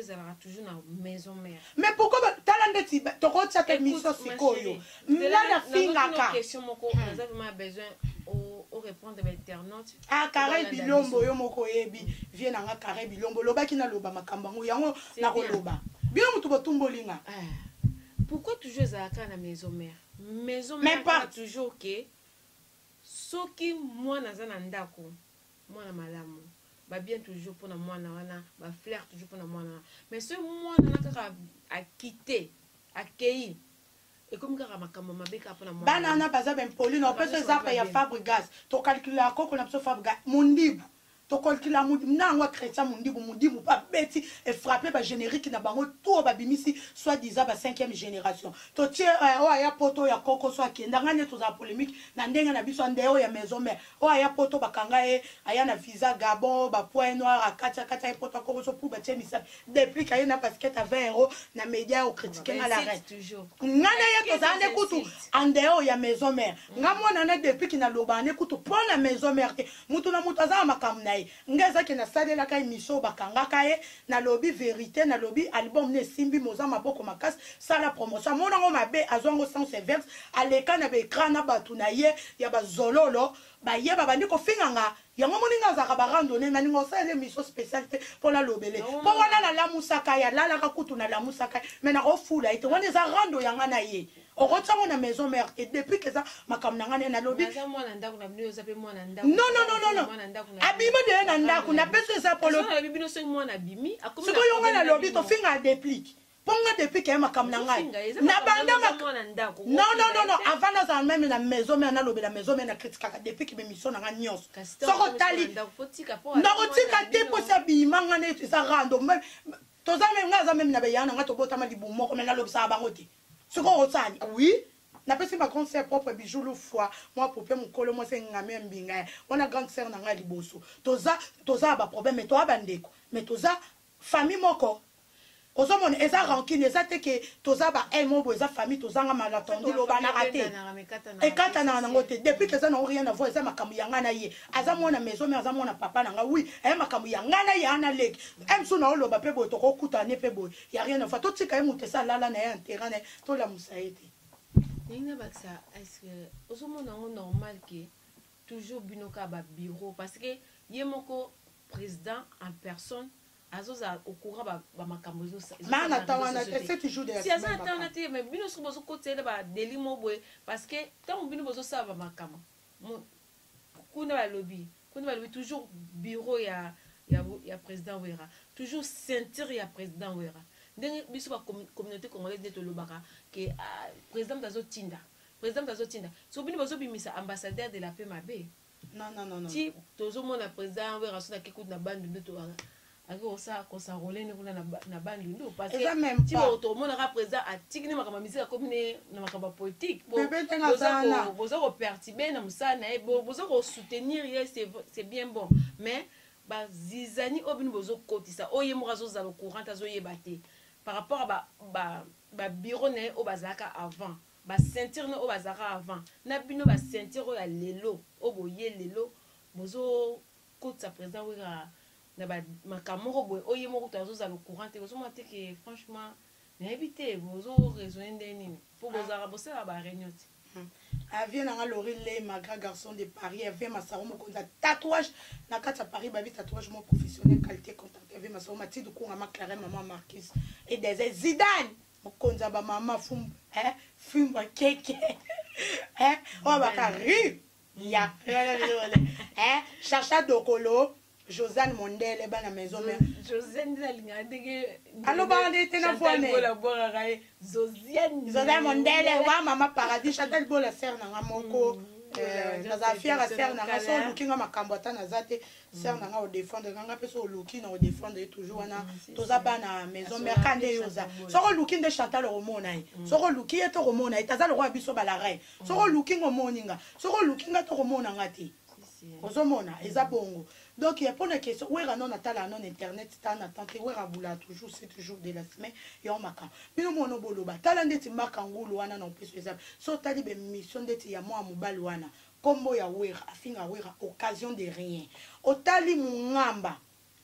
zalaka toujours na maison mère. Mais pourquoi talande ti to ko tsa ke miso sikoyo. Mala finga ka. Question moko nous avons besoin au répondre des internautes. Ah carré bilombo yo moko yebi vient na carré bilombo lobaki na loba makambango yango na ko loba. Bien mutu botumbolinga. Pourquoi toujours zalaka na maison mère? Maison mère pas toujours que soki mwana za na ndako mwana malamu ba bien toujours pour na mwana wana ba flair toujours pour na mwana mais ce mwana nakaka a quitté accueilli et comme kaka makambo mabeka pour na mwana bana na baza ben poli no peut se zapa ya Fabregas to calculer ko na so Fabregas mundibu to calculer mundibu na ngwa chrétien mundibu pas beti et frapper ba générique na bango tout ba bimisi soit disant ba 5e génération to tie o ya poto ya koko soit kenda ngane to za polémique na ndenga na biso ndeo ya maison mère o ya poto bakanga e aya na visa Gabon ba point noir akatia katia poto koko so pour ba tie misa depuis kaya na basket à 20 € na média au critiquer na la reine ngana ya to za ne kutu andeo ya maison mère ngamona na depuis kina lobane kutu pour la maison mère mutu na mutu za makamna ngeza ke na salela ka émission bakanga kae na lobby vérité na lobby album ne simbi moza maboko makas sala promotion mona ngo mabe azongo sans verse aleka na be écran na batu na ye ya bazololo ba ye ba bandi ko finganga yango moninga za ka ba randonner na ningo sala émission spécialité pour la lobele po wana na la musaka ya la ka kutu na la musaka mais na ko fula ite wana za rando yanga na ye okotango na maison mère et depuis que ça makamna ngane na lobby non abima de na ndako na peso ça pour le siko yonga na lobby to finga déplique ponga depuis que makamna ngane na banda non avant na même na maison mère na lobby la maison mère na critique depuis que mission na nyos soko tali na kotika te po sa bima ngane to sa rando même to za même ngaza même na bayana ngato botama libumo ko na lobby sa bangote. Ce qu'on retient, oui, n'a pas si ma grande sœur propre bijou le foie, moi pour mon colo, moi c'est un même binga, on a grande sœur n'a pas liboso. Toza ba problème, mais toi bandeko, mais toza famille moko. Ozo mon eza rancune, eza te que toza ba el mo boza famille toza nga malatondu lo bana raté. Et quand on a ngote depuis que ça n'a rien à voir, ça makamu yanga na ye. Aza mo na maison, mais aza mo na papa na nga oui, e makamu yanga na ye ana lek. Em so na lo ba pe bo to ko kuta ne pe bo. Y a rien à faire. Tout ce que mu te ça là na ya terrain to la musaete. Ninga baksa est-ce que ozo mo na normal que toujours binoka ba bureau parce que yemoko président en personne azoza au courant ba makambozo mana tawana c'est toujours des si aza tawana te mais bino so bozo kotela ba delimo boy parce que tant bino bozo sa ba makama kuna ba lobby toujours bureau ya président Wera toujours ceinture ya président Wera ndenge biso ba communauté congolaise de lobaka que président dazo tinda so bino bozo bimisa ambassadeur de la paix mabe non ti tozo mona président Wera so na kekuta na bandu ndoto ako ça rolé ne kuna na bandundu parce que ti auto mona ka président atikine makama misika komine na makamba politique bozo ko perturber na musana e bozo ko soutenir c'est bien bon mais ba zizani obini bozo kotisa oye mo razo za le courant azo yebate par rapport à ba bureau ne o bazaka avant ba ceinture ne o bazaka avant na bino ba ceinture ya lelo o boye lelo bozo kotisa président Wera na ba makamoko boy oye moko tazo za le courant te bozo mate que franchement na éviter bozo raisonner ndeni pour bozo raboser ba réunion elle vient dans l'orille ma grand garçon de Paris elle vient ma saro mo konza tatouage na kata Paris ba tatouage mo professionnel qualité contact elle vient ma saro mati du kunga ma Clarence maman Marquise et des Zidane mo konza ba maman fum fumba keke on va carré ya Chacha Dokolo Josiane Mondele ba na maison mère Josiane Zalinga dege allo ba ndete na voine Josiane Mondele wa mama paradis Chantal Bola sœur na moko naza fière sœur nanga so oluki nga makambo ata naza te sœur nanga odéfendre nga mpe so oluki na odéfendre ye toujours wana toza bana maison mère kande ye oza soko oluki nde Chantal okomona ye soko oluki ye tokomona ye taza lokwa biso balareine soko oluki nga omoni nga soko oluki nga tokomona nga te ozomona eza bongo donc ya mpona question wera non atala non internet tana tante wera bula toujours c'est toujours de la semaine ya makambo bino mona boloba tala ndeti makangulu wana na mpeso eza so tali be mission ndeti ya mwa mobali wana kombo ya wera afinga wera occasion de rien otali mungamba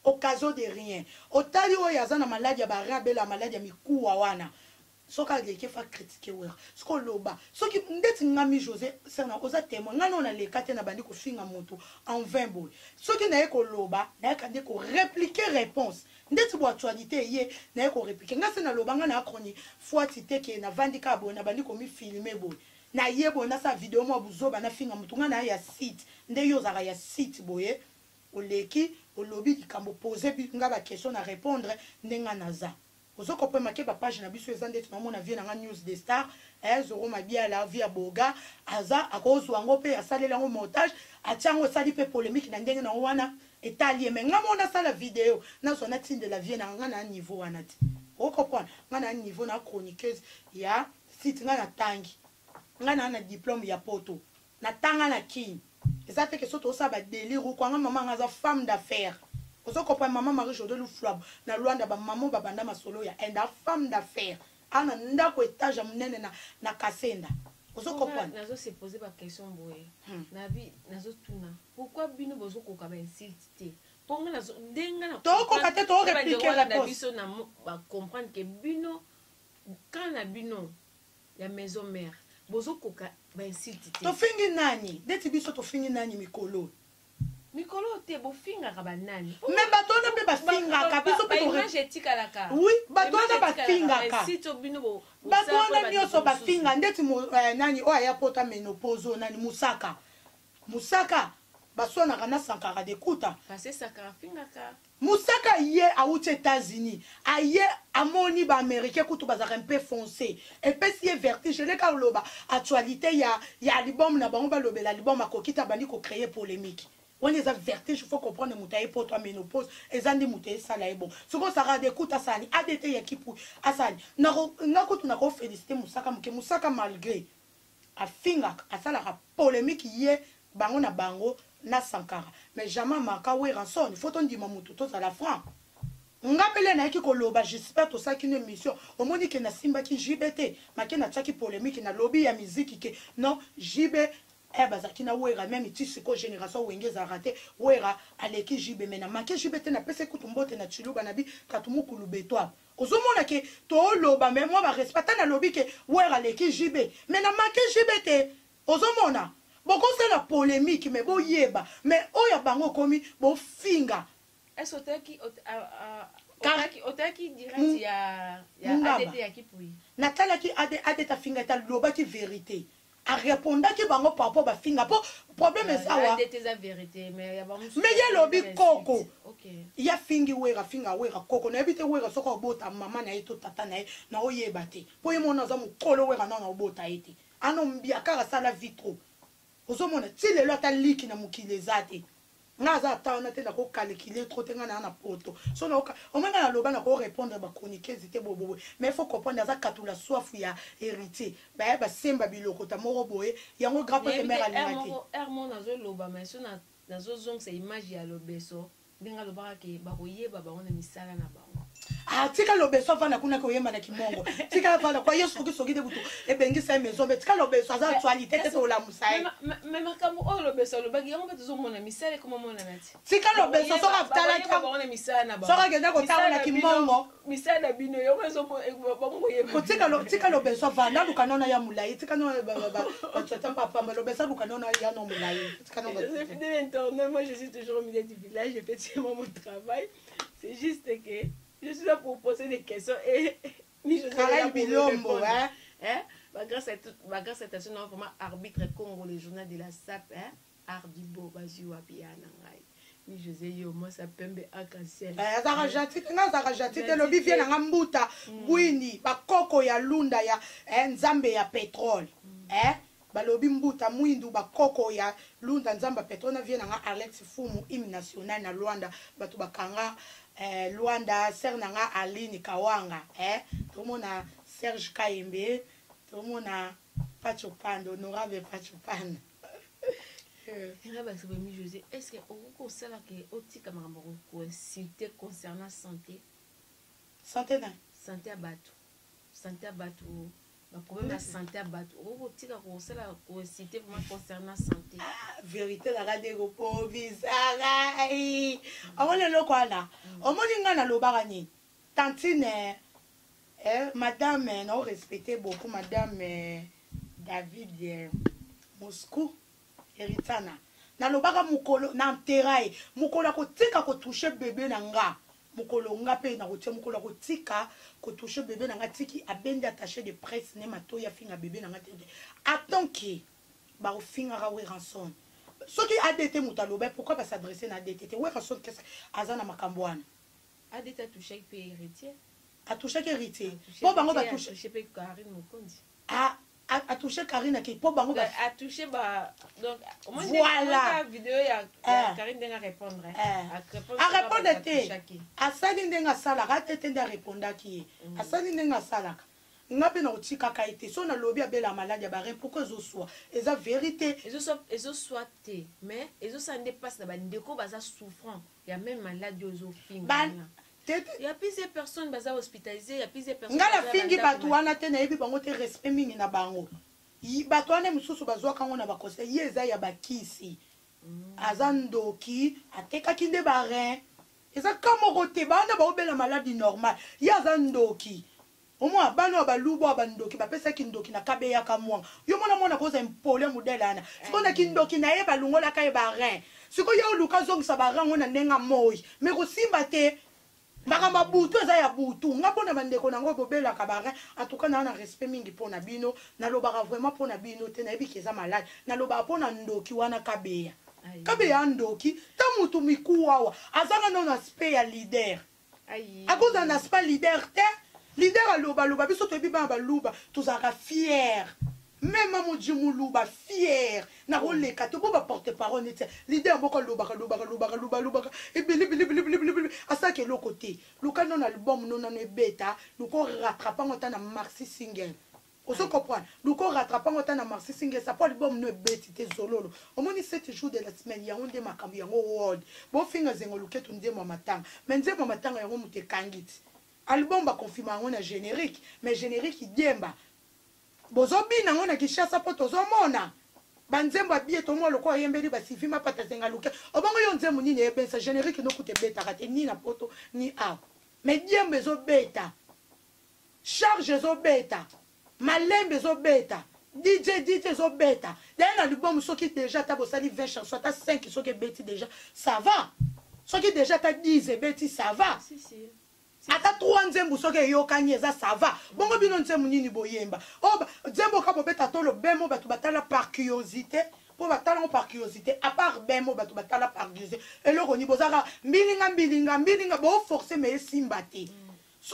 occasion de rien otali oyo aza na maladi ya barabela maladi ya mikuwa wana soka leke fa critiquer wera soko loba soki ndeti ngami José serna oza témoin ngano na lekate na bandi ko finga moto en 20 boy soki na yeko loba na yakande ko répliquer réponse ndeti bo actualité ye na yeko répliquer ngase na loba ngana akroni fois titeke na vandika bo na bandi ko mi filmer boy na yebo na sa vidéo mo buzoba na finga moto ngana ya site nde yo zaka ya site boye oleki olobi kikambo poser nga ba question na répondre ndenga naza ozo ko pema ke ba page na biso ezande tu na vie na news de star zoro mabia la vie boga aza akozwa ngo pe asalela ngo montage atiango sali pe polémique na ndenge na wana etalie mais nga mona sala vidéo na sona tine de la vie na nga na niveau wana ti o comprendre nga na niveau na chroniqueuse ya site nga na tangi nga na diplôme ya poto na tanga na kin eza fait que soto sa ba délire ko nga mama nga za femme d'affaires ozo comprendre maman Marie Jodé Luflab na Luanda ba maman babanda masolo ya and a femme d'affaires ana ndako étage munene na Kasenda ozo comprendre nazo se poser ba question boye na bi nazo tuna pourquoi bino bozo ko ka ba insulter ponga nazo denga na to ko ka te to répliquer réponse biso na ba comprendre que bino quand na bino ya maison mère bozo ko ka ba insulter to fingi nani deti biso to fingi nani mikolo mikolo te bofinga ka banani mais batona pe bafinga ka biso pe image etikala ka oui batona bafinga ka sito bino bo batona nyoso bafinga ndeti nani o aya pota menopause nani musaka basona kana sankara d'écoute parce que sakara finga ka musaka ye auti États-Unis aye amoni ba américain kutu bazaka un peu foncé et puis si vertige le ka loba actualité ya album na bango ba lobela album akokita bandi ko créer polémique. On les a vertige, il faut comprendre que pour toi ménopause, et andi mutaye sala bon. Ce qu'on s'arrête d'écoute à sali, ADT yakipu à sali. N'a félicité Moussaka malgré a finga à sala polémique hier bango na bango na Sankara. Mais jamais marqué ouais rançon, il faut ton dire mamuto tous à la franc. Ngapele na ki koloba j'espère to ça qui une émission. Au moni que na simba ki JBT, ma ki na tchaki polémique na lobby ya musique que non JB bazaki na wera même tisi ko génération wengeza raté wera aleki jibe mena make jibe te na pese kutumbote na chiluba na bi katumukulu betwa ozomona ke to loba mais moi ba respecta na lobi ke wera aleki jibe mena make jibe te ozomona boko c'est la polémique mais bo yeba mais oya bango komi bo finga est-ce otaki direct ya ADT ya kipui natala ki ADT ta finga ta loba ki vérité a répondu que bango papa ba finga po problème est ça wa la vérité mais ya lobi koko ya fingi wera finga wera koko na ebite wera soko obota mama na eto tata na na oyeba te po ye mona za mukolo wera na obota ete ano mbia kara sala vitro ozomona ti lelo ata liki na mukile zate naza ta na te na ko calculer trop tenga na poto so na o menga na loba na ko répondre ba chroniquer zité bobo mais il faut comprendre za katula soif ya héritier ba semba biloko ta moro boye yango grand père mère alimati hermon nazo loba mais so na zo zong c'est image ya lobeso ndinga loba ke ba koyeba ba ona misala na ba tika lobeso vana kuna ko yema na kimongo tika vana kwa yesu soki de butu ebengi sa maison mais tika lobeso za actualité te to la musai mais makamo o lobeso lobagi yango beto mona misala comme mona nati tika lobeso so kaptala ka ba ona misala na ba so ka genda ko tawo na kimongo misala bino yo beso ba ngo yeba ko tika lobeso vana lukanona ya mulai tika no ba tata papa lobeso lukanona ya no mulai tika no je suis de l'internet moi je suis toujours au milieu du village je fais mon travail c'est juste que je suis là pour poser des questions et ni je suis là pour répondre. Grâce à cette station, vraiment arbitre Congo, le journal de la SAP, Ardibo, Baziwa, Biana, ni José yo, moi ça pembe arc-en-ciel. Zarajati, te lobi vient na mbuta, bwini, bakoko ya lunda ya nzambe ya pétrole. balobi mbuta mwindu bakoko ya lunda nzamba petona vie nanga Alex Fumu hymne national na Luanda batu bakanga Luanda ser nanga Aline Kawanga tomona Serge Kaimbe tomona Pacho Pando honorable Pacho Pando José, est-ce que au sala que otika makambo ko insulter concernant santé santé à bateau le problème de santé à bateau otika ko sala ko insulter vraiment concernant santé vérité la radio ko bizarre amone lokwana omoni ngana lobaka ni tantine madame non respecté beaucoup madame David Moscou Eritana na lobaka mukolo na nteraye mukolo ko tika ko toucher bébé nanga mukolo nga pe na ko tia mukolo ko tika ko toucher bébé nanga tiki abende attaché de presse ne mato ya finga bébé nanga tede attends qui ba o finga ra we ranson soki ADT mutaloba pourquoi pas s'adresser na ADT we ranson qu'est-ce azana makambwana ADT a touché pe héritier a touché héritier po bango ba touché pe Karine Mokondi a touché Karine qui po bango a touché ba donc voilà vidéo ya Karine denga répondre a répondre te a sali ndenga sala ka tete nda répondre ki a sali ndenga sala ngape na utika ka été so na lobby abela malade ba rien pourquoi zo soit eza vérité ezo soit te mais ezo ça dépasse na ba ndeko baza souffrant ya même malade ozo finga il y a plusieurs personnes baza hospitalisées, il y a plusieurs personnes. Ngala fingi batu wana te na yebi bango te respect mingi na bango. Batu wana mususu bazwa kango na bakose yeza ya bakisi. Azandoki ateka kinde barin. Eza kamoko te bana ba obela maladie normale. Ya zandoki. Omo bano balubo abandoki bapesa kindoki na kabeya kamwa. Yo mona koza impole modela na. Sikona kindoki na ye balungola ka ye barin. Siko yo luka zongisa barin ngona ndenga moyi. Me ko simba te bakamba butu eza ya butu nga pona bandeko nango bobela kabare en tout cas na respect mingi pona bino na lobaka vraiment pona bino te na yebi eza malade na lobaka pona ndoki wana kabeya ndoki ta mutu mikuwawa azanga non aspect ya leader akoza na aspect leader te leader aloba biso to biba baluba tozaka fier même mojimu luba fier na roleka to ba porte parole te leader moko luba et bili asake le côté luka non album non na beta luko rattrapant autant na maxi single oso comprendre luko rattrapant autant na maxi single ça pas album no beti te zololo au moins 7 jours de la semaine ya onde makambi yango world bo finga zengo luketu ndemo matanga mais ndemo matanga yango mutekangiti album ba confirmer on a générique mais générique diemba bozobi nango na kishasa po tozomona banzembo abie tomo loko yembeli basifi mapata zenga luke obongo yo nzembo nini ebensa générique no kute beta kate ni na poto ni a mais diembe zo beta charge zo beta malembe zo beta DJ zo beta dans l'album soki déjà ta bosali 20 chansons ta 5 soki beti déjà ça va soki déjà ta 10 beti ça va si ata 3 nzembo soki yokani eza ça va bongo bino nzembo nini boyemba nzembo ka bobeta tolo bemo batu batala par curiosité po batala par curiosité à part bemo batu batala par curiosité eloko ni bozaka mbilinga bo forcer mais simba te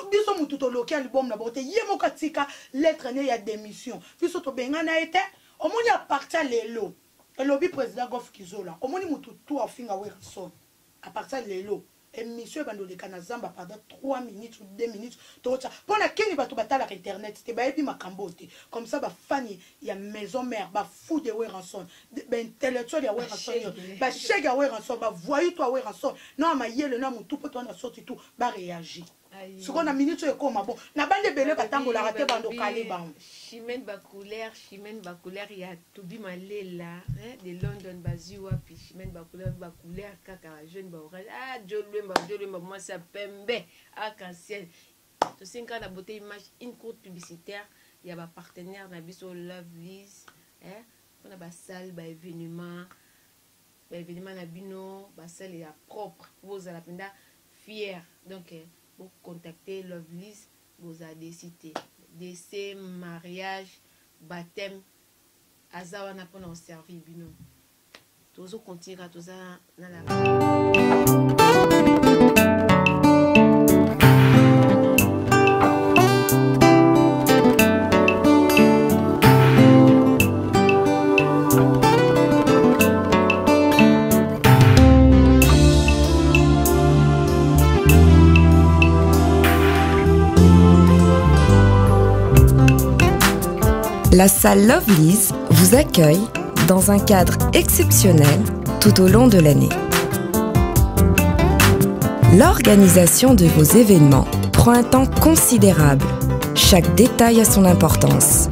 biso mutu toloki album na bote yemo katika lettre ne ya démission biso to benga na ete omoni a partir lelo elobi président Gof Kizola omoni mutu tout afinga werason à partir lelo émission bandoleka na zamba pendant 3 minutes ou 2 minutes tocha pona kini bato batala internet te bayebi makambo te comme ça ba fani ya maison mère ba fou de weranson ba intellectuel ya weranson ba chèque ya weranson ba voyou toi weranson non ma yele na mutu poto na sorti tout ba réagir ce qu'on a minute ekoma bon na bande belé batangola raté bando kale ba chimène ba couleur ya Tobi Malela de London baziwa puis chimène ba couleur kaka jeune ba orange Jolwemba moi ça pembe arc-en-ciel to 5 ans la beauté image une courte publicitaire il y a ba partenaire na biso Lovelyz on a ba salle ba événement na bino ba salle ya propre vous à la penda fier donc pour contacter Lovelyz vous a décidé décès mariage baptême azawa na pona servir bino tozo continuer toza na la La salle Lovely's vous accueille dans un cadre exceptionnel tout au long de l'année. L'organisation de vos événements prend un temps considérable. Chaque détail a son importance.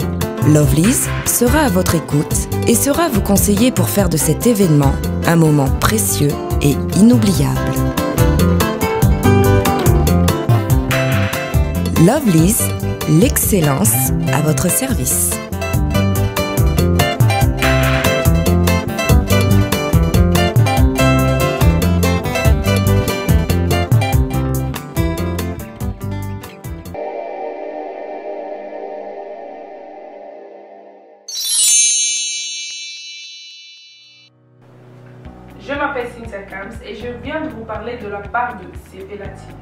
Lovely's sera à votre écoute et sera vous conseiller pour faire de cet événement un moment précieux et inoubliable. Lovely's, l'excellence à votre service. Je m'appelle Cynthia Kams et je viens de vous parler de la part de Sepela TV.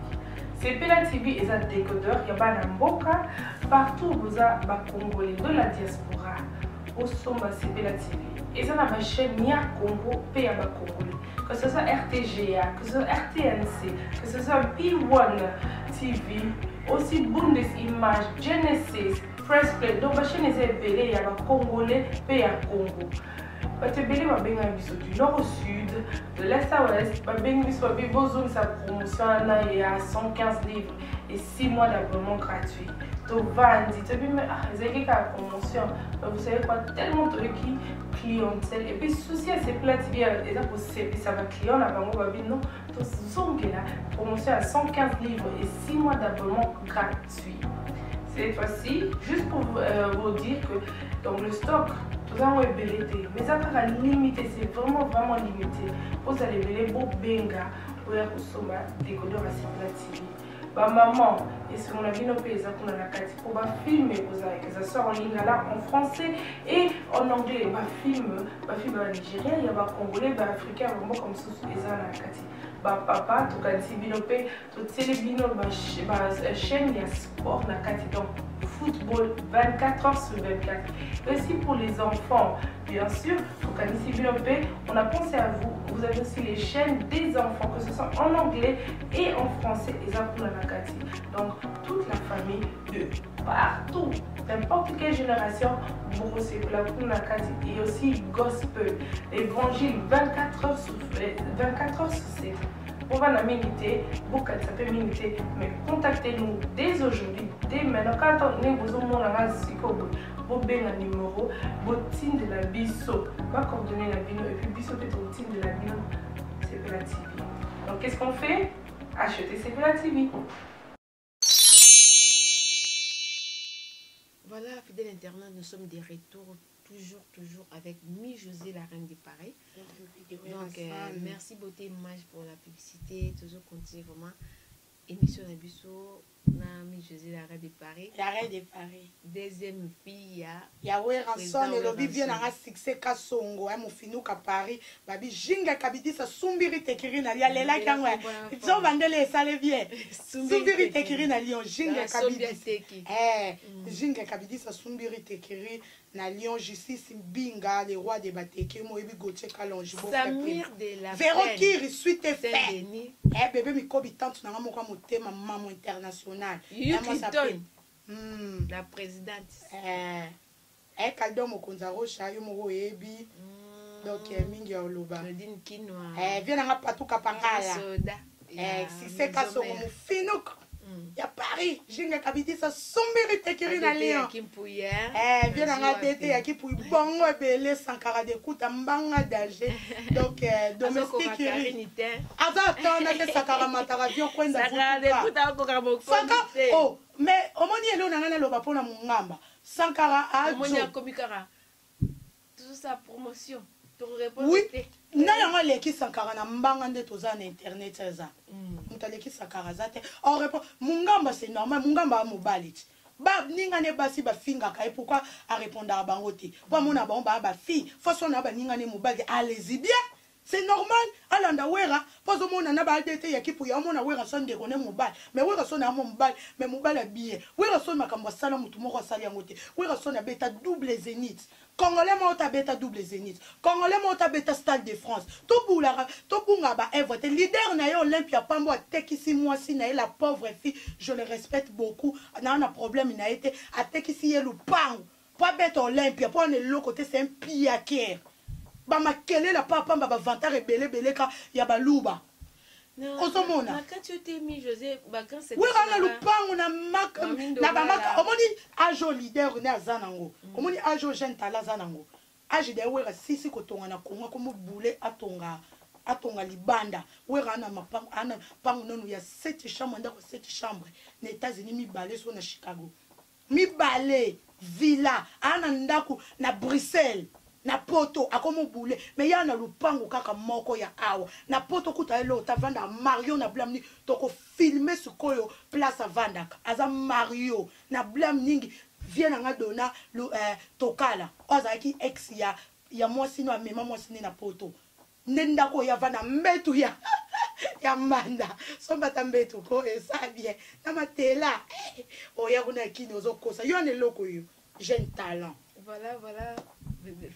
Sepela TV est un décodeur, il y a un mboka, partout vous avez des Congolais de la diaspora, au sommet Sepela TV. Et ça ma chaîne Nia Congo, pays à Congolais. Que ce soit RTGA, que ce soit RTNC, que ce soit P1 TV, aussi Bundesimage, Genesis, Press Play. Donc ma chaîne est appelée, il y a des Congolais, pays à Congo. Batebele babenga biso du nord au sud, de l'est à l'ouest, babenga biso babi bozone sa promotion là il y a 115 livres et 6 mois d'abonnement gratuit. To vandi, to bi mais zeki ka promotion, vous savez quoi tellement de qui clientèle et puis souci à ces plats TV et ça pour ça va client là bango babi non, to zonge là promotion à 115 livres et 6 mois d'abonnement gratuit. Cette fois-ci, juste pour vous dire que dans le stock, nous avons ébélité, mais ça va limiter, c'est vraiment limité. Vous allez béler beau benga, vous allez consommer des décodeurs à Sepela TV. Maman, et si on a vu nos pays, on a la carte pour filmer, que ça sort en ligne là en français et en anglais. Film en Nigeria, il y a des Congolais, des Africains, vraiment comme ça, ils ont la carte. Papa, tu as dit binope, tu télévino, chaîne, il y a sport, la carte donc football 24 heures sur 24. Et aussi pour les enfants, bien sûr, tu as dit binope, on a pensé à vous. Vous avez aussi les chaînes des enfants, que ce soit en anglais et en français, et ça pour la carte. Donc toute la famille de partout, n'importe quelle génération, vous c'est pour la carte. Et aussi gospel, l'évangile 24 heures sur 7. On va la miniter, beaucoup ça peut miniter, mais contactez-nous dès aujourd'hui, dès maintenant. Quand on est vous au numéro, bottine de la biso, va coordonner la bino et puis biso peut bottine de la bino, Sepela TV. Donc qu'est-ce qu'on fait? Acheter Sepela TV. Voilà, fidèles internautes, nous sommes des retours toujours avec Mi-José, la reine des pareils. Donc, merci Beauté Image pour la publicité. Toujours continuer vraiment. Émission Nabiso, Mi-José, la reine des paris. La reine des paris. Deuxième fille, il y a Ranson et Lobby vient à succès Kasongo, mon finou à Paris. Babi Jinga Kabidi, sa Sumbiri Tekirina, il y a les lacs en vrai. Ils sont vendés les salés bien. Sumbiri Tekirina, Lyon, Jinga Kabidi. Jinga Kabidi, sa Sumbiri Tekiri. Na Lyon, justice Binga, les rois des Bateki, Moebi Gauthier Kalonji. Samir de la Vérokiri, suite et fait. Eh bébé, mi kobi tante, na mo kwa moté maman international. La présidente. Kaldo Mokonza Rocha, yo mo ebi. Donc mingi ya oloba. Claudine Kinoa. Viens na patu kapangala. Soda. Si c'est kaso mo finuk. Ya Paris, Jinga Kabidi sa Sumbiri Tekiri na Lyon. Viens na tete ya kipu bongo belé Sankara de kuta mbanga danger. Donc domestique iri. Attends, na ke Sankara matara vion kwenda Sankara de kuta ko kamo. Oh, mais omoni elo na ngana loba pona mungamba. Sankara a omoni akomikara. Tout ça promotion. Oui. Nana leki Sankara na mbanga nde toza na internet ça. Mutaleki Sankara zate. On répond mungamba c'est normal, mungamba mobali. Ba ninga ne basi ba finga kai pourquoi a répondre à bangote. Ba mona ba ba fille, façon na ba ninga ne mobali, allez-y bien. C'est normal. Alanda wera, pas au monde na ba dete ya kipu ya mona wera son de connaît mobile. Mais wera son na mobile, mais mobile bien. Wera son makambo sala mutu moko sali yangote. Wera son na beta double zénith. Congolais mota beta double zénith. Congolais mota beta Stade de France. To bunga ba vote leader na yo Olympia Pambo atekisi moi si na la pauvre fille, je le respecte beaucoup. Na un problème na été atekisi ye lupango. pas bête Olympia pour aller l'autre côté c'est un piaquer ba makele la papa ba vantar et belé ka ya baluba osomona quand tu t'es mis José bagan c'est oui on a le pan on a mak na ba mak omoni ajo leader ne azanango omoni ajo jeune tala zanango aji de wera sisi ko tonga na konga ko mobule atonga libanda wera ana mapango ana pango nono ya 7 chambres ndako 7 chambres na États-Unis mi balé so na Chicago mi balé villa ana ndako na Bruxelles na poto akomo boule mais ya na lupango kaka moko ya awa na poto kuta elo tavanda Mario na blam ni toko filmer sukoyo place avanda aza Mario na blam ningi vient nga dona tokala ozaki ex ya mwasi no amema mwasi na poto ndenda ko ya vana mbetu ya manda somba tambetu ko esa bien na matela oya kuna kini ozokosa yo ne loko yo jeune talent voilà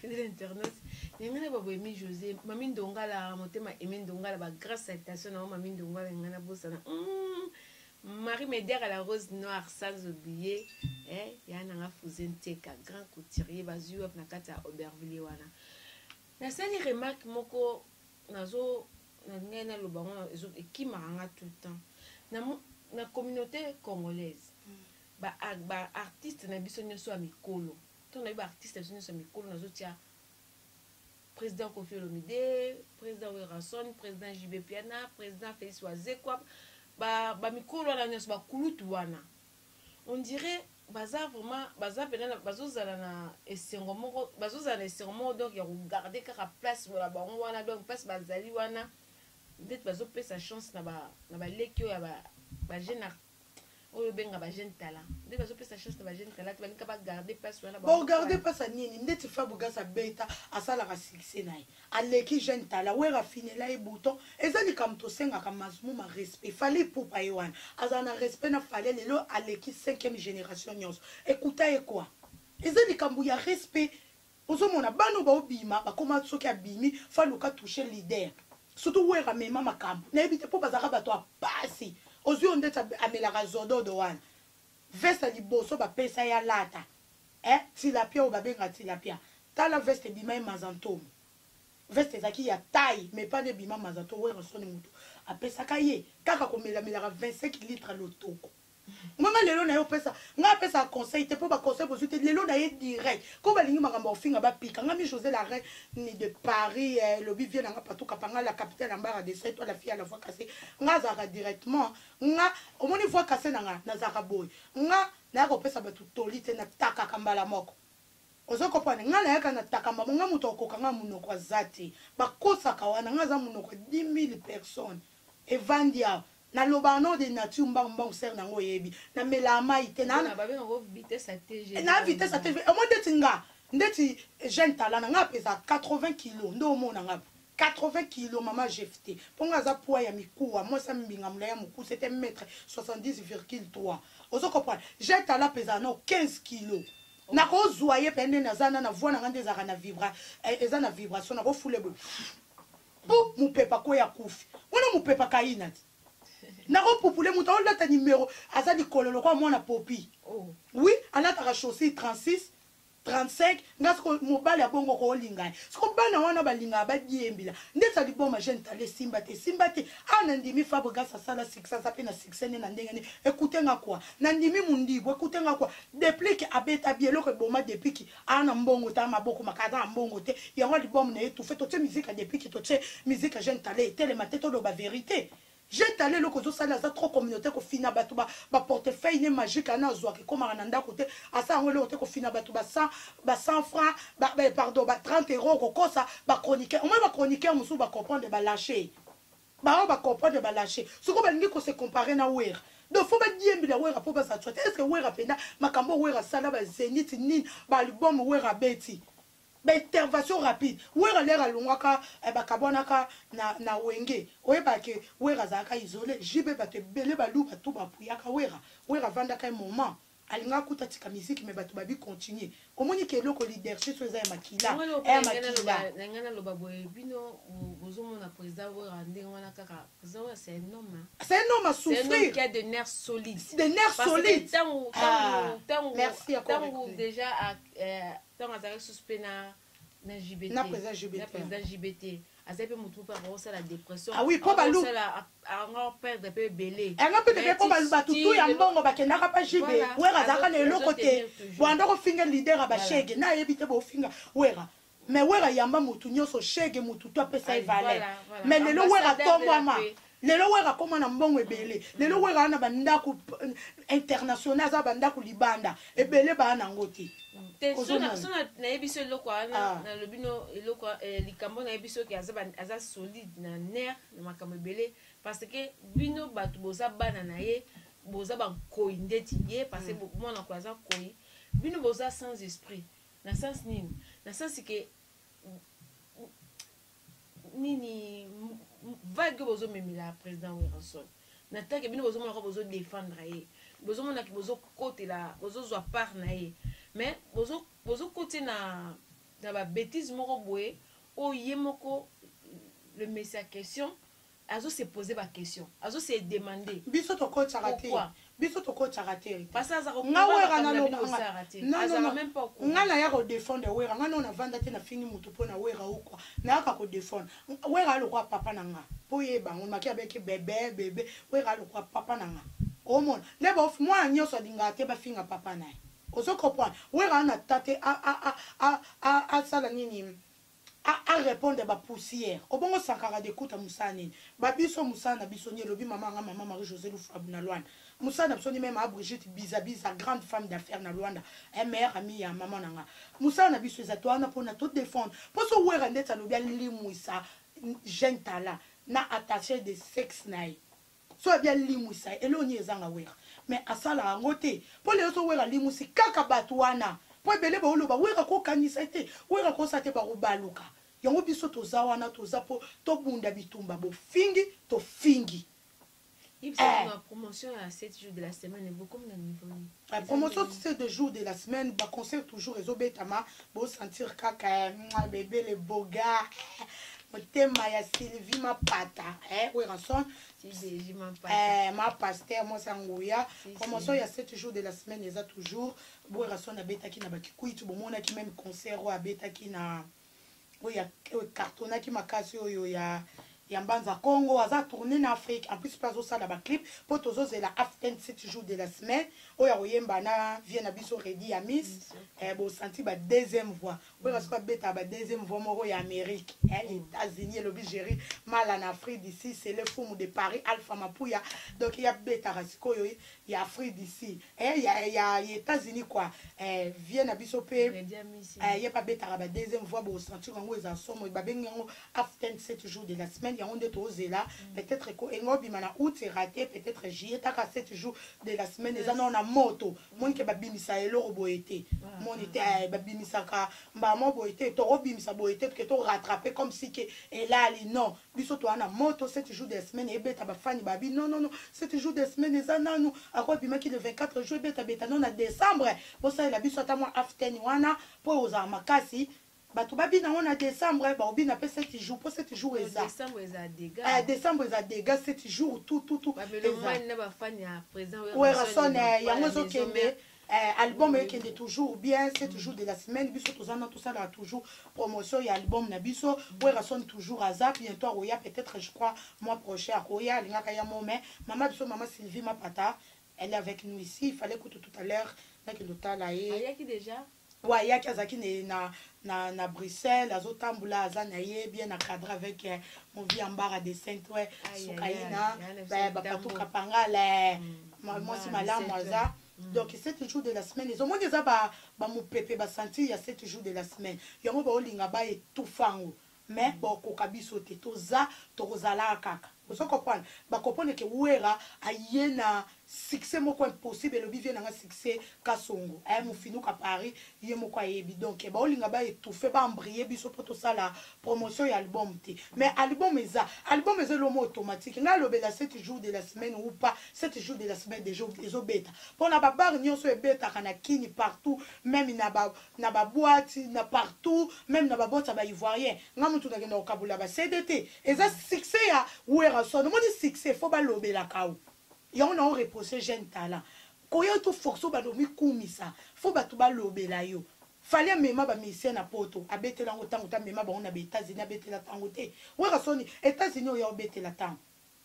fidèle internaute ngana babo Emi José mami ndongala motema Emi ndongala ba grâce citation na mami ndongala ngana bosana Marie Médère à la rose noire sans oublier yana Fuzenteka grand couturier bazu op na kata Aubervilliers wana na sali remarque moko nazo na ngena lo bango ezo ekimanga tout le temps na communauté congolaise ba artiste na biso nyoso amikolo to na ba artiste na biso amikolo nazo tia président Kofi Olomide président Werason président JB Piana président Félix Wazekwa ba mikolo na nyoso ba kulutu wana on dirait baza vraiment baza pena bazozala na esengo moko bazozala na esengo moko donc ya regarder kaka place wala bango wana donc place bazali wana peut-être bazopesa chance na ba lekio ya ba jeune oyo benga ba jeune talent peut-être bazopesa chance na ba jeune talent balinga ba garder place wana ba regarder place nini ndeti fa bugasa beta asala ka succès nayi aleki jeune talent wera finela e bouton ezali kam to senga ka mazumu ma respect fallait pour payewan azana respect na fallait lelo aleki 5e génération nyos écoutez quoi ezali kambu ya respect ozomona bano ba obima ba koma soki abimi faluka toucher leader surtout wera mema makambu na ebite po bazaka bato apasi ozwi ondeta amelaka zododo wana veste liboso bapesa ya lata tilapia oyo babenga tilapia tala veste ebima ye mazantomo veste ezalaki ya taille mais pas de bima mazanto wera soni moto apesaka ye kaka komelamelaka 25 litres lotoko nganga lelo na yo pesa nga pesa conseil te po ba conseil bozwi te lelo na ye direct ko balingi makambo ofinga bapika nga mi José la reine ni de Paris lobi vient nga patou kapanga la capitale ambara de cette la fille à la voix cassée nga zaka directement nga omoni voix cassée na zaka boy nga na ko pesa batu tolite na taka kambala moko ozo kopane nga na yaka na taka mba nga muto okoka nga munoko azati bakosa kawana nga za munoko 10 000 personnes et vandia na lobano de nature mbamba ser nango yebi na melama ite na ba benga vitesse à TG na vitesse à TG o ndeti nga ndeti jeune talent nga pesa 80 kg ndo mona nga 80 kg mama jefté ponga za poids ya mikuwa moi ça mbinga mlaya muku c'était mètre 70,3 ozo comprendre jeune talent pesa no 15 kg na ko zoyer pende na zana na voix na ngande za na vibra eza na vibration na ko fulebo pou mupepa ko ya kufi wana mupepa kaina nako popule muto olata numéro azali kololo kwa mwana popi oui alata chaussée 36 35 ngasko mobile ya bongo ko olinga siko bana wana balinga ba diembila ndeta liboma jeune tale simba te ana ndimi fabrica sala 600 pe na 600 na ndengene écoutez nga quoi na ndimi mundibo écoutez nga quoi depuis que abeta bielo ko boma depuis que ana mbongo ta maboko makada mbongo te yango liboma na etu fait to musique depuis que to musique jeune tale tele mateto do ba vérité. J'ai allé le côté ça là trop communauté ko fina batu ba portefeuille magique ana zwa ki koma na ndako te asa ngolo te ko fina batu ba 100 francs pardon 30 euros ko kosa ba chroniqueur au moins ba chroniqueur musu ba comprendre ba lâcher ba comprendre ba lâcher soko ba ngi ko se comparer na wera donc faut ba diembila wera po ba sa tsote est-ce que wera pena makambo wera sala ba zenith nini ba album wera beti ba intervention rapide wera lera longwaka bakabonaka na wenge oyeba ke wera zaka isolé jibe bate bele balu batu bapuyaka wera vandaka un moment alinga kuta tika musique mais bato babi continuer omoni ke eloko leadership so eza ya makila nangana loba boye bino bozomona président wera ndenge wana kaka président wera c'est un homme à souffrir, c'est un homme qui a des nerfs solides tango déjà tango azalaki suspect na JBT na président JBT azali mpe motu mpe akosala dépression oui mpo balu anga perdre mpe ebele anga mpe mpe mpo batutu ya mbongo bakendaka mpa jibe wera azalaka na eloko te bwanda kofinga lider ya bashege nayebi te bofinga wera mais wera yamba motu nyonso shege motu to apesa evale mais lelo wera tombwama lelo wera koma na mbongo ebele lelo wera ana bandako international aza bandako libanda ebele baa nango te sona nayebi so eloko wana nalobi no eloko likambo nayebi soki aza solide na nerf na makambo ebele parce que bino bato boza bana na ye boza bankoi ndeti ye parce que mwana ko aza koi bino boza sans esprit na sens nini na sens ke nini vague bozomemela président Weranson na tanke bino bozomona ko bozodéfendre ye bozomona ki bozokotela bozozwa part na ye mais bozokote na babêtise moko boye oyo ye moko le mesi ya question azo se poser baquestion azo se demander biso tokotaka te nga na ya kodefendre wera nga nona vanda te nafingi motu mpo na wera okwa nayaka kodefendre wera alokwa papa na nga mpo yebango maki abeki bebe wera alokwa papa na nga omona leba mwana nyonso alingaka te bafinga papa na ye ozo comprendre wera ana tate asala nini a répondre ba poussière obongo sankara d'écoute musana nini babiso musana biso ni lobi mama Marie José Lufrabu na Luanda musana biso ni même a Brigitte Bizabiza grande femme d'affaires na Luanda mère amie ya maman nanga musana biso ezatoana pona to défendre poso wera ndeta lobi limuisa jeune talent na attaché de sexe naï so bien limuisa eloni ezanga wera mais asala ngote po le so wera limusi kaka batwana po ebele baoloba wera kokanisa te wera kosate bakobaluka yango biso toza wana toza po tobunda bitumba bofingi tofingi la promotion à 7 jours de la semaine et beaucoup de niveau. La promotion 7 jours de la semaine ba concert toujours ezobetama bo sentir kaka bébé le boga motema ya Sylvie Mapata Weranson ma pasteur moi sangoya promotion ya 7 jours de la semaine eza toujours Weranson na betaki na bakikuitu bomona ki même concert wa betaki na oya cartona ki makasi oyo ya Yambanza Congo aza tourné en Afrique en plus pas au sala ba clip pour tozo la after 7 jours de la semaine oya oyemba na vient na biso ready ya Miss bo senti ba deuxième voix oya so beta ba deuxième voix moko ya Amérique États-Unis le Algérie mal en Afrique d'ici c'est le fou de Paris Alpha Mapuya donc il y a beta rasiko yo il y a Afrique d'ici il y a États-Unis quoi vient na biso pe il y a pas beta ba deuxième voix bo senti ngo eza somo ba bengi ngo after 7 jours de la semaine on est osé là peut-être que engobimana août c'est raté peut-être juillet taka 7 jours de la semaine les on a moto mon ke babimisa elo boyete mon était babimisa ka mbamo boyete to robimisa boyete que to rattraper comme si que et là non biso to ana moto 7 jours de la semaine et beta ba fani babi non 7 jours de la semaine les ananu akobima ki le 24 jours beta non na décembre pour ça la biso ta moi after ni wana pour oza makasi bato babi na on a décembre ba obi na pe 7 jours pour 7 jours eza décembre eza dégâts décembre eza dégâts 7 jours tout ba le man na ba fan ya président Weranson yango zo kende album ekende toujours bien 7 jours de la semaine biso tozana tout ça là toujours promotion ya album na biso Weranson toujours à zap bientôt roya peut-être je crois mois prochain roya lingaka ya momé maman biso maman Sylvie Mapata elle est avec nous ici il fallait que tout à l'heure na ke lotala ayaki déjà ouais yaki azaki na Bruxelles azotambula azana ye bien encadré avec mon vie en barre de Sainte ouais Sokaina ba patuka pangala moi si malamu aza donc 7 jours de la semaine ils ont moins déjà ba mo pepe ba sentir il y a 7 jours de la semaine yango ba olinga ba et tout fango mais ba kokabiso te toza tozala kaka vous comprenez ba comprendre que wera ayena succès moko impossible le bivie na succès kasongo mo finu ka Paris ye moko ayebi donc ba olinga ba étouffer ba embrayer biso poto ça la promotion ya album te mais album eza le mot automatique nga lobela 7 jours de la semaine ou pas 7 jours de la semaine des jours les obeta pour na ba bar nyonso ebeta kana kini partout même na ba boîte na partout même na ba boîte ba ivoirien nga mutu na kenda okabula ba CDT eza succès ya Werason mo di succès faut ba lobela kaou ya on a reposé jeune talent koyo to force ba domi kumisa faut ba to ba lobela yo fallait mema ba misien na poto abetela ngo tango ta mema ba on a be États-Unis abetela tango te Werason États-Unis yo betela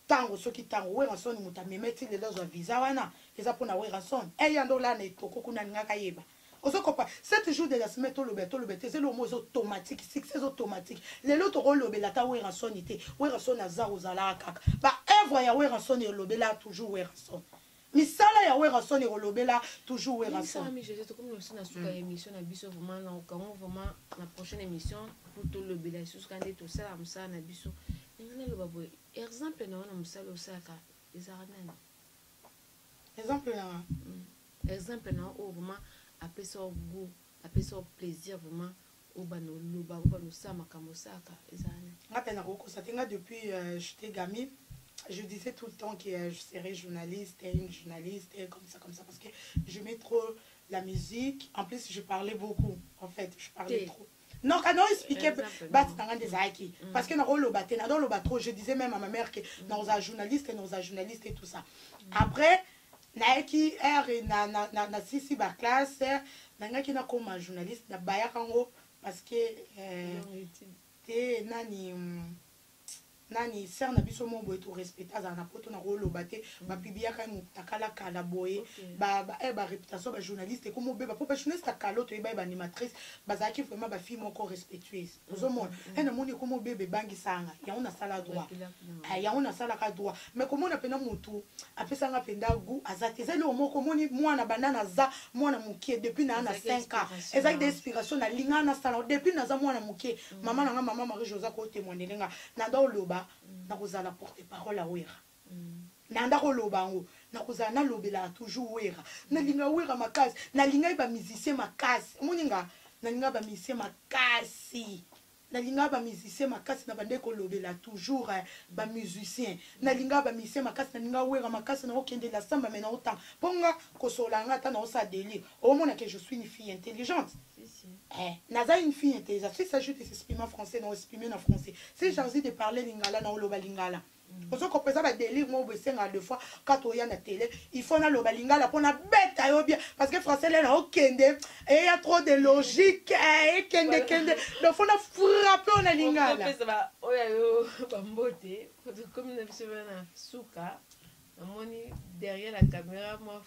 tango soki tango Werason muta memeti le lozo visa wana eza pona Werason yando la na etoko kuna ngaka yeba ozokopa 7 jours de la semaine to lobete c'est le mot automatique succès automatique les loto lobela ta Werason ite Werason azar ozala kaka ba œuvre ya Werason lobela toujours Werason misala ya Werason lobela toujours Werason mais je te comme aussi na suka émission na biso vraiment na comment vraiment la prochaine émission pour tout lobela sous quand tout ça amsa na biso ngana loba boy exemple na wana musala osaka ezarana exemple na o vraiment après ça goût après ça plaisir vraiment au bano ça makamosaka ezana ngapena ko satenga depuis j'étais gamine je disais tout le temps que je serais journaliste une journaliste comme ça parce que j'aimais trop la musique en plus je parlais beaucoup en fait je parlais trop non quand on expliquait des acquis parce que dans le bateau je disais même à ma mère que dans un journaliste et tout ça après naeki na sisi ba classe nangaki na comme journaliste na baya kango parce que te nani ser na biso mo boy to respecter za na poto na rolo baté ba bibia ka mutakala kala boy ba réputation ba journaliste comme be ba professionniste kalo to ba animatrice bazaki vraiment ba fille moko respectueuse ozomona na moni comme bebe bangi sanga ya on a sala droit ya on a sala ka droit mais comment on appelle mutu apesa nga penda gu azate zeli moko moni mwana banana za mwana mukie depuis na 5 ans exact d'inspiration na linga na sala depuis na za mwana mukie maman na maman Marie Josa ko témoigner nga na do loba na kozala porte-parole à Wera na ndako lobango na kozala na lobela toujours Wera na linga Wera makasi na linga ba musicien makasi moninga na linga ba musicien makasi na linga ba musicien makasi na bande ko lobela toujours ba musicien na linga ba musicien makasi na linga Wera makasi na okende la samba mais na autant ponga kosolanga ta na osa délire au moins que je suis une fille intelligente. Naza une fille intelligente. Si ça juste s'exprimer en français, non exprimer en français. Si j'ai envie de parler lingala, non loba lingala. Parce que quand on délire, moi je à deux fois quand on y a la télé, il faut na loba lingala pour na bête ayo bien parce que français là okende et il y a trop de logique et kende donc faut na frapper on a lingala. Ça va oyo bambote comme na biso na suka moni derrière la caméra moi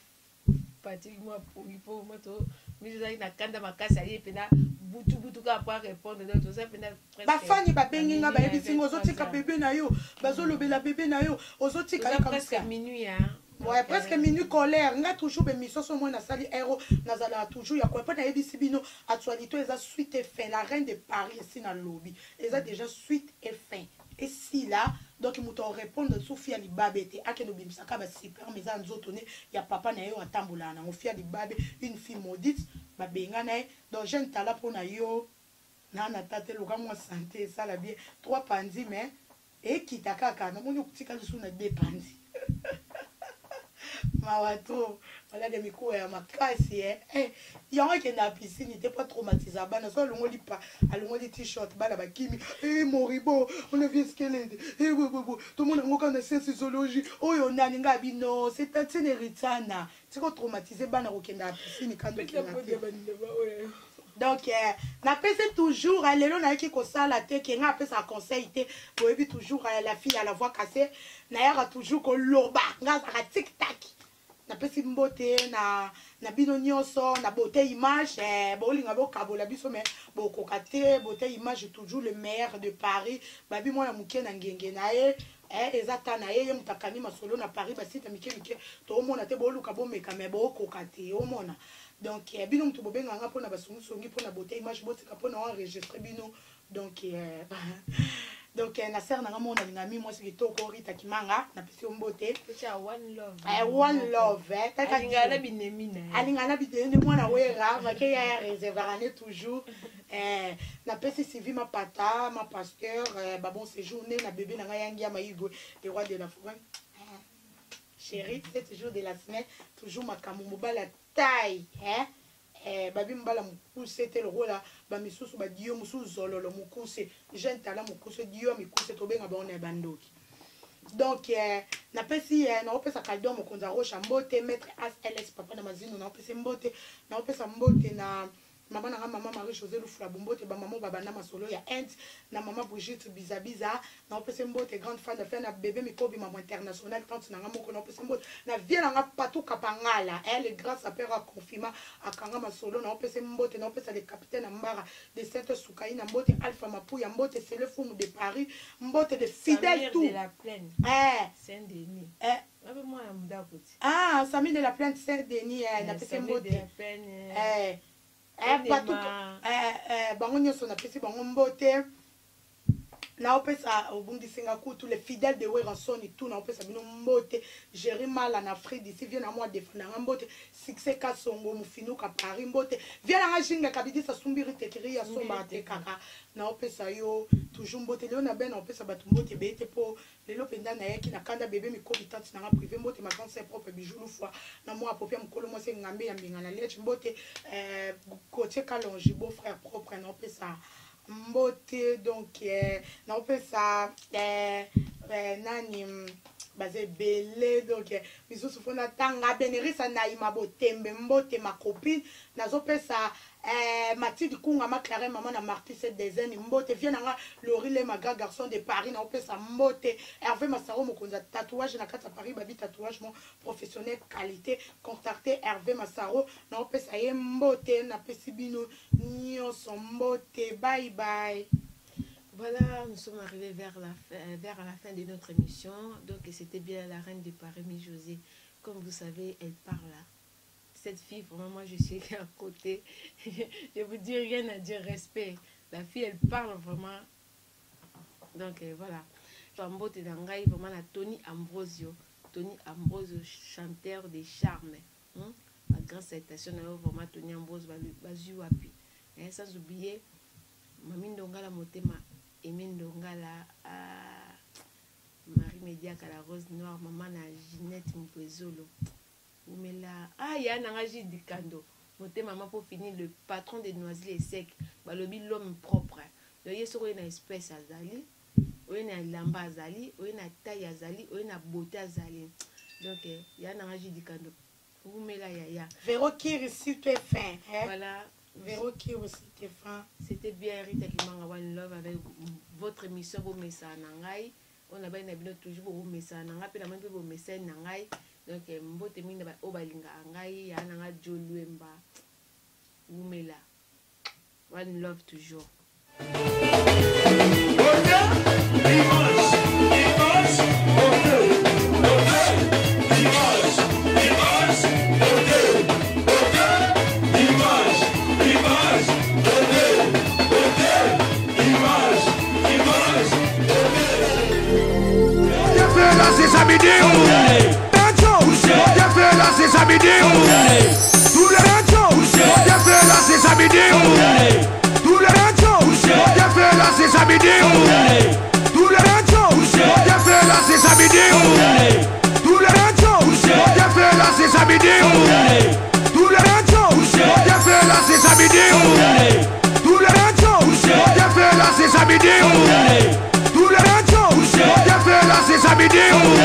Patrick moi pour moi to mais je na kanda makasi ali pena butu ka pas répondre donc tout ça pena ba fani ba benginga ba ebisingo zotika bébé na yo bazolobela bébé na yo ozotika presque minuit ouais presque minuit colère nga toujours be misoso moi na sali héros nazala toujours ya quoi pas na ebisi bino actualité eza suite et fin la reine de Paris ici na lobby eza déjà suite et fin et si là donc il m'a répondre Sophia Libabete a que nous bimsaka ba super mais en zotone ya papa na yo atambola na Sophia Libabe une fille maudite ba benga na donc jeune talent pour na yo na na tate loka moi santé ça la bien 3 pandi mais et kitaka kana moni kutika lusu na 2 pandi mawato voilà des micros ya makasi yango ke na piscine n'était pas traumatisé bana so longo lipa alongo li t-shirt bana bakimi moribo on a vu squelette tout le monde ngoka na science zoologie oyo nani ngabi non c'est un tineritana tiko traumatisé bana kokenda piscine quand donc na pese toujours lelo na ki ko sala te ke nga pesa conseil te boyebi toujours la fille à la voix cassée na yaka toujours ko loba nga za tic tac na pesi mbote na bino nyonso na beauté image bolinga bokabola biso mais bokokate beauté image toujours le maire de Paris babi mwana muke na ngenge na ye ezata na ye mutakani masolo na Paris basita mike to mona te boluka bomeka mais bokokate o mona donc bino mtu bobenga nga pona basungu songi pona beauté image botika pona enregistrer bino donc donc na sœur nanga mona lingami moi ce kitoko Rita Kimanga na pesi ombote one love taka alingala binemina alingala bidene mwana wera make ya réservarane toujours na pesi Sylvie ma pata ma pasteur ba bon séjourné na bébé nanga yangi ya maigo le roi de la forêt chérie c'est toujours de la semaine toujours makamu mobala taille babi mbala mukuse te lokola bamisusu badio mususu zololo mukuse jeune tala mukuse dio mikuse tobenga baona bandoki donc na pesi na opesa kaldo mokonza rocha mbote maître ALS papa na mazino na opesa mbote na opesa mbote na maman na maman Marie José Lufula Bombote ba maman babana masolo ya Inde na maman Brigitte Bizabiza na opesa mbote grande fan de faire na bébé mikobi maman international quand na ngamoko na opesa mbote na vie na nga patu kapangala elle grâce à père confirma akanga masolo na opesa mbote na opesa le capitaine Mbara de Sainte Soukaï na mbote Alpha Mapouya mbote c'est le fou de Paris mbote de fidèle tout de la plaine Saint-Denis moi na muda koti Samy de la plaine Saint-Denis na pesa mbote de la plaine bango nyonso na pesi bango mbote na opesa obungisinga kutu les fidèles de Werasoni tout na opesa bino mbote Jérémy Mala na Afrique d'ici vient na moi défendre mbote succès Kasongo mufinuka Paris mbote vient na jinga kabidi sa sumbiri tetiri ya somba te kaka na opesa yo toujours mbote leo na ben na opesa batu mbote bete po lelo penda na yaki na kanda bébé mikobi tati na privé mbote ma grande sœur propre bijou fois na moi apopia mkolo moi se ngambe ya mbinga na lech mbote côté Kalonji beau frère propre na opesa mbote donc na opesa nani basé belé donc misusu fona tanga benerisa na ima botembe mbote ma copine nazopesa Mathilde Kunga ma Claire maman na Marty cette design mbote vient nga Lorile ma grand garçon de Paris na opesa mbote Hervé Massaro mokonza tatouage na kata Paris babi tatouage mon professionnel qualité contacter Hervé Massaro na opesa ye mbote na pesi bino nyonso mbote bye bye. Voilà, nous sommes arrivés vers la fin de notre émission. Donc, c'était bien la reine de Paris, José. Comme vous savez, elle parle. Cette fille, vraiment, moi, je suis à côté. Je vous dis rien à dire, respect. La fille, elle parle vraiment. Donc, voilà. Jambote Dangaï, vraiment, la Tony Ambrosio. Tony Ambrosio, chanteur des charmes. La grande citation, vraiment, Tony Ambrosio, Bazuapi. Sans oublier, Mamine Dongala Motema. Emine Dongala, Marie Médiac à la Rose Noire, maman na Ginette Mpezolo. Mais là, il y a un enragé du kando. Moté maman pour finir, le patron des noiseries est sec. Balobi l'homme propre. Donc, il y a une espèce azali, il y a une lamba azali, il y a une taille azali, il y a une beauté azali. Donc, il y a un enragé du kando. Vous mettez là, il y a. Véro qui réussit, tu es fin. Voilà. Véro qui aussi t'es fin. C'était bien Rita Kimanga One Love avec votre émission vos messages nangai. On a bien toujours vos messages nangai puis la même vos messages nangai. Donc mbote minga ba obalinga nangai ya nanga Joluemba. Umela. One Love toujours. C'est sa vidéo. J'ai fait là, c'est sa vidéo. Tous les radios. J'ai fait là, c'est sa vidéo. Tous les radios. J'ai fait là, c'est sa vidéo. Tous les radios. J'ai fait là, c'est sa vidéo. Tous les radios. J'ai fait là, c'est sa vidéo. Tous les radios. J'ai fait là, c'est sa vidéo. Tous les radios. J'ai fait là, c'est sa vidéo. Tous les radios. J'ai fait là, c'est sa vidéo.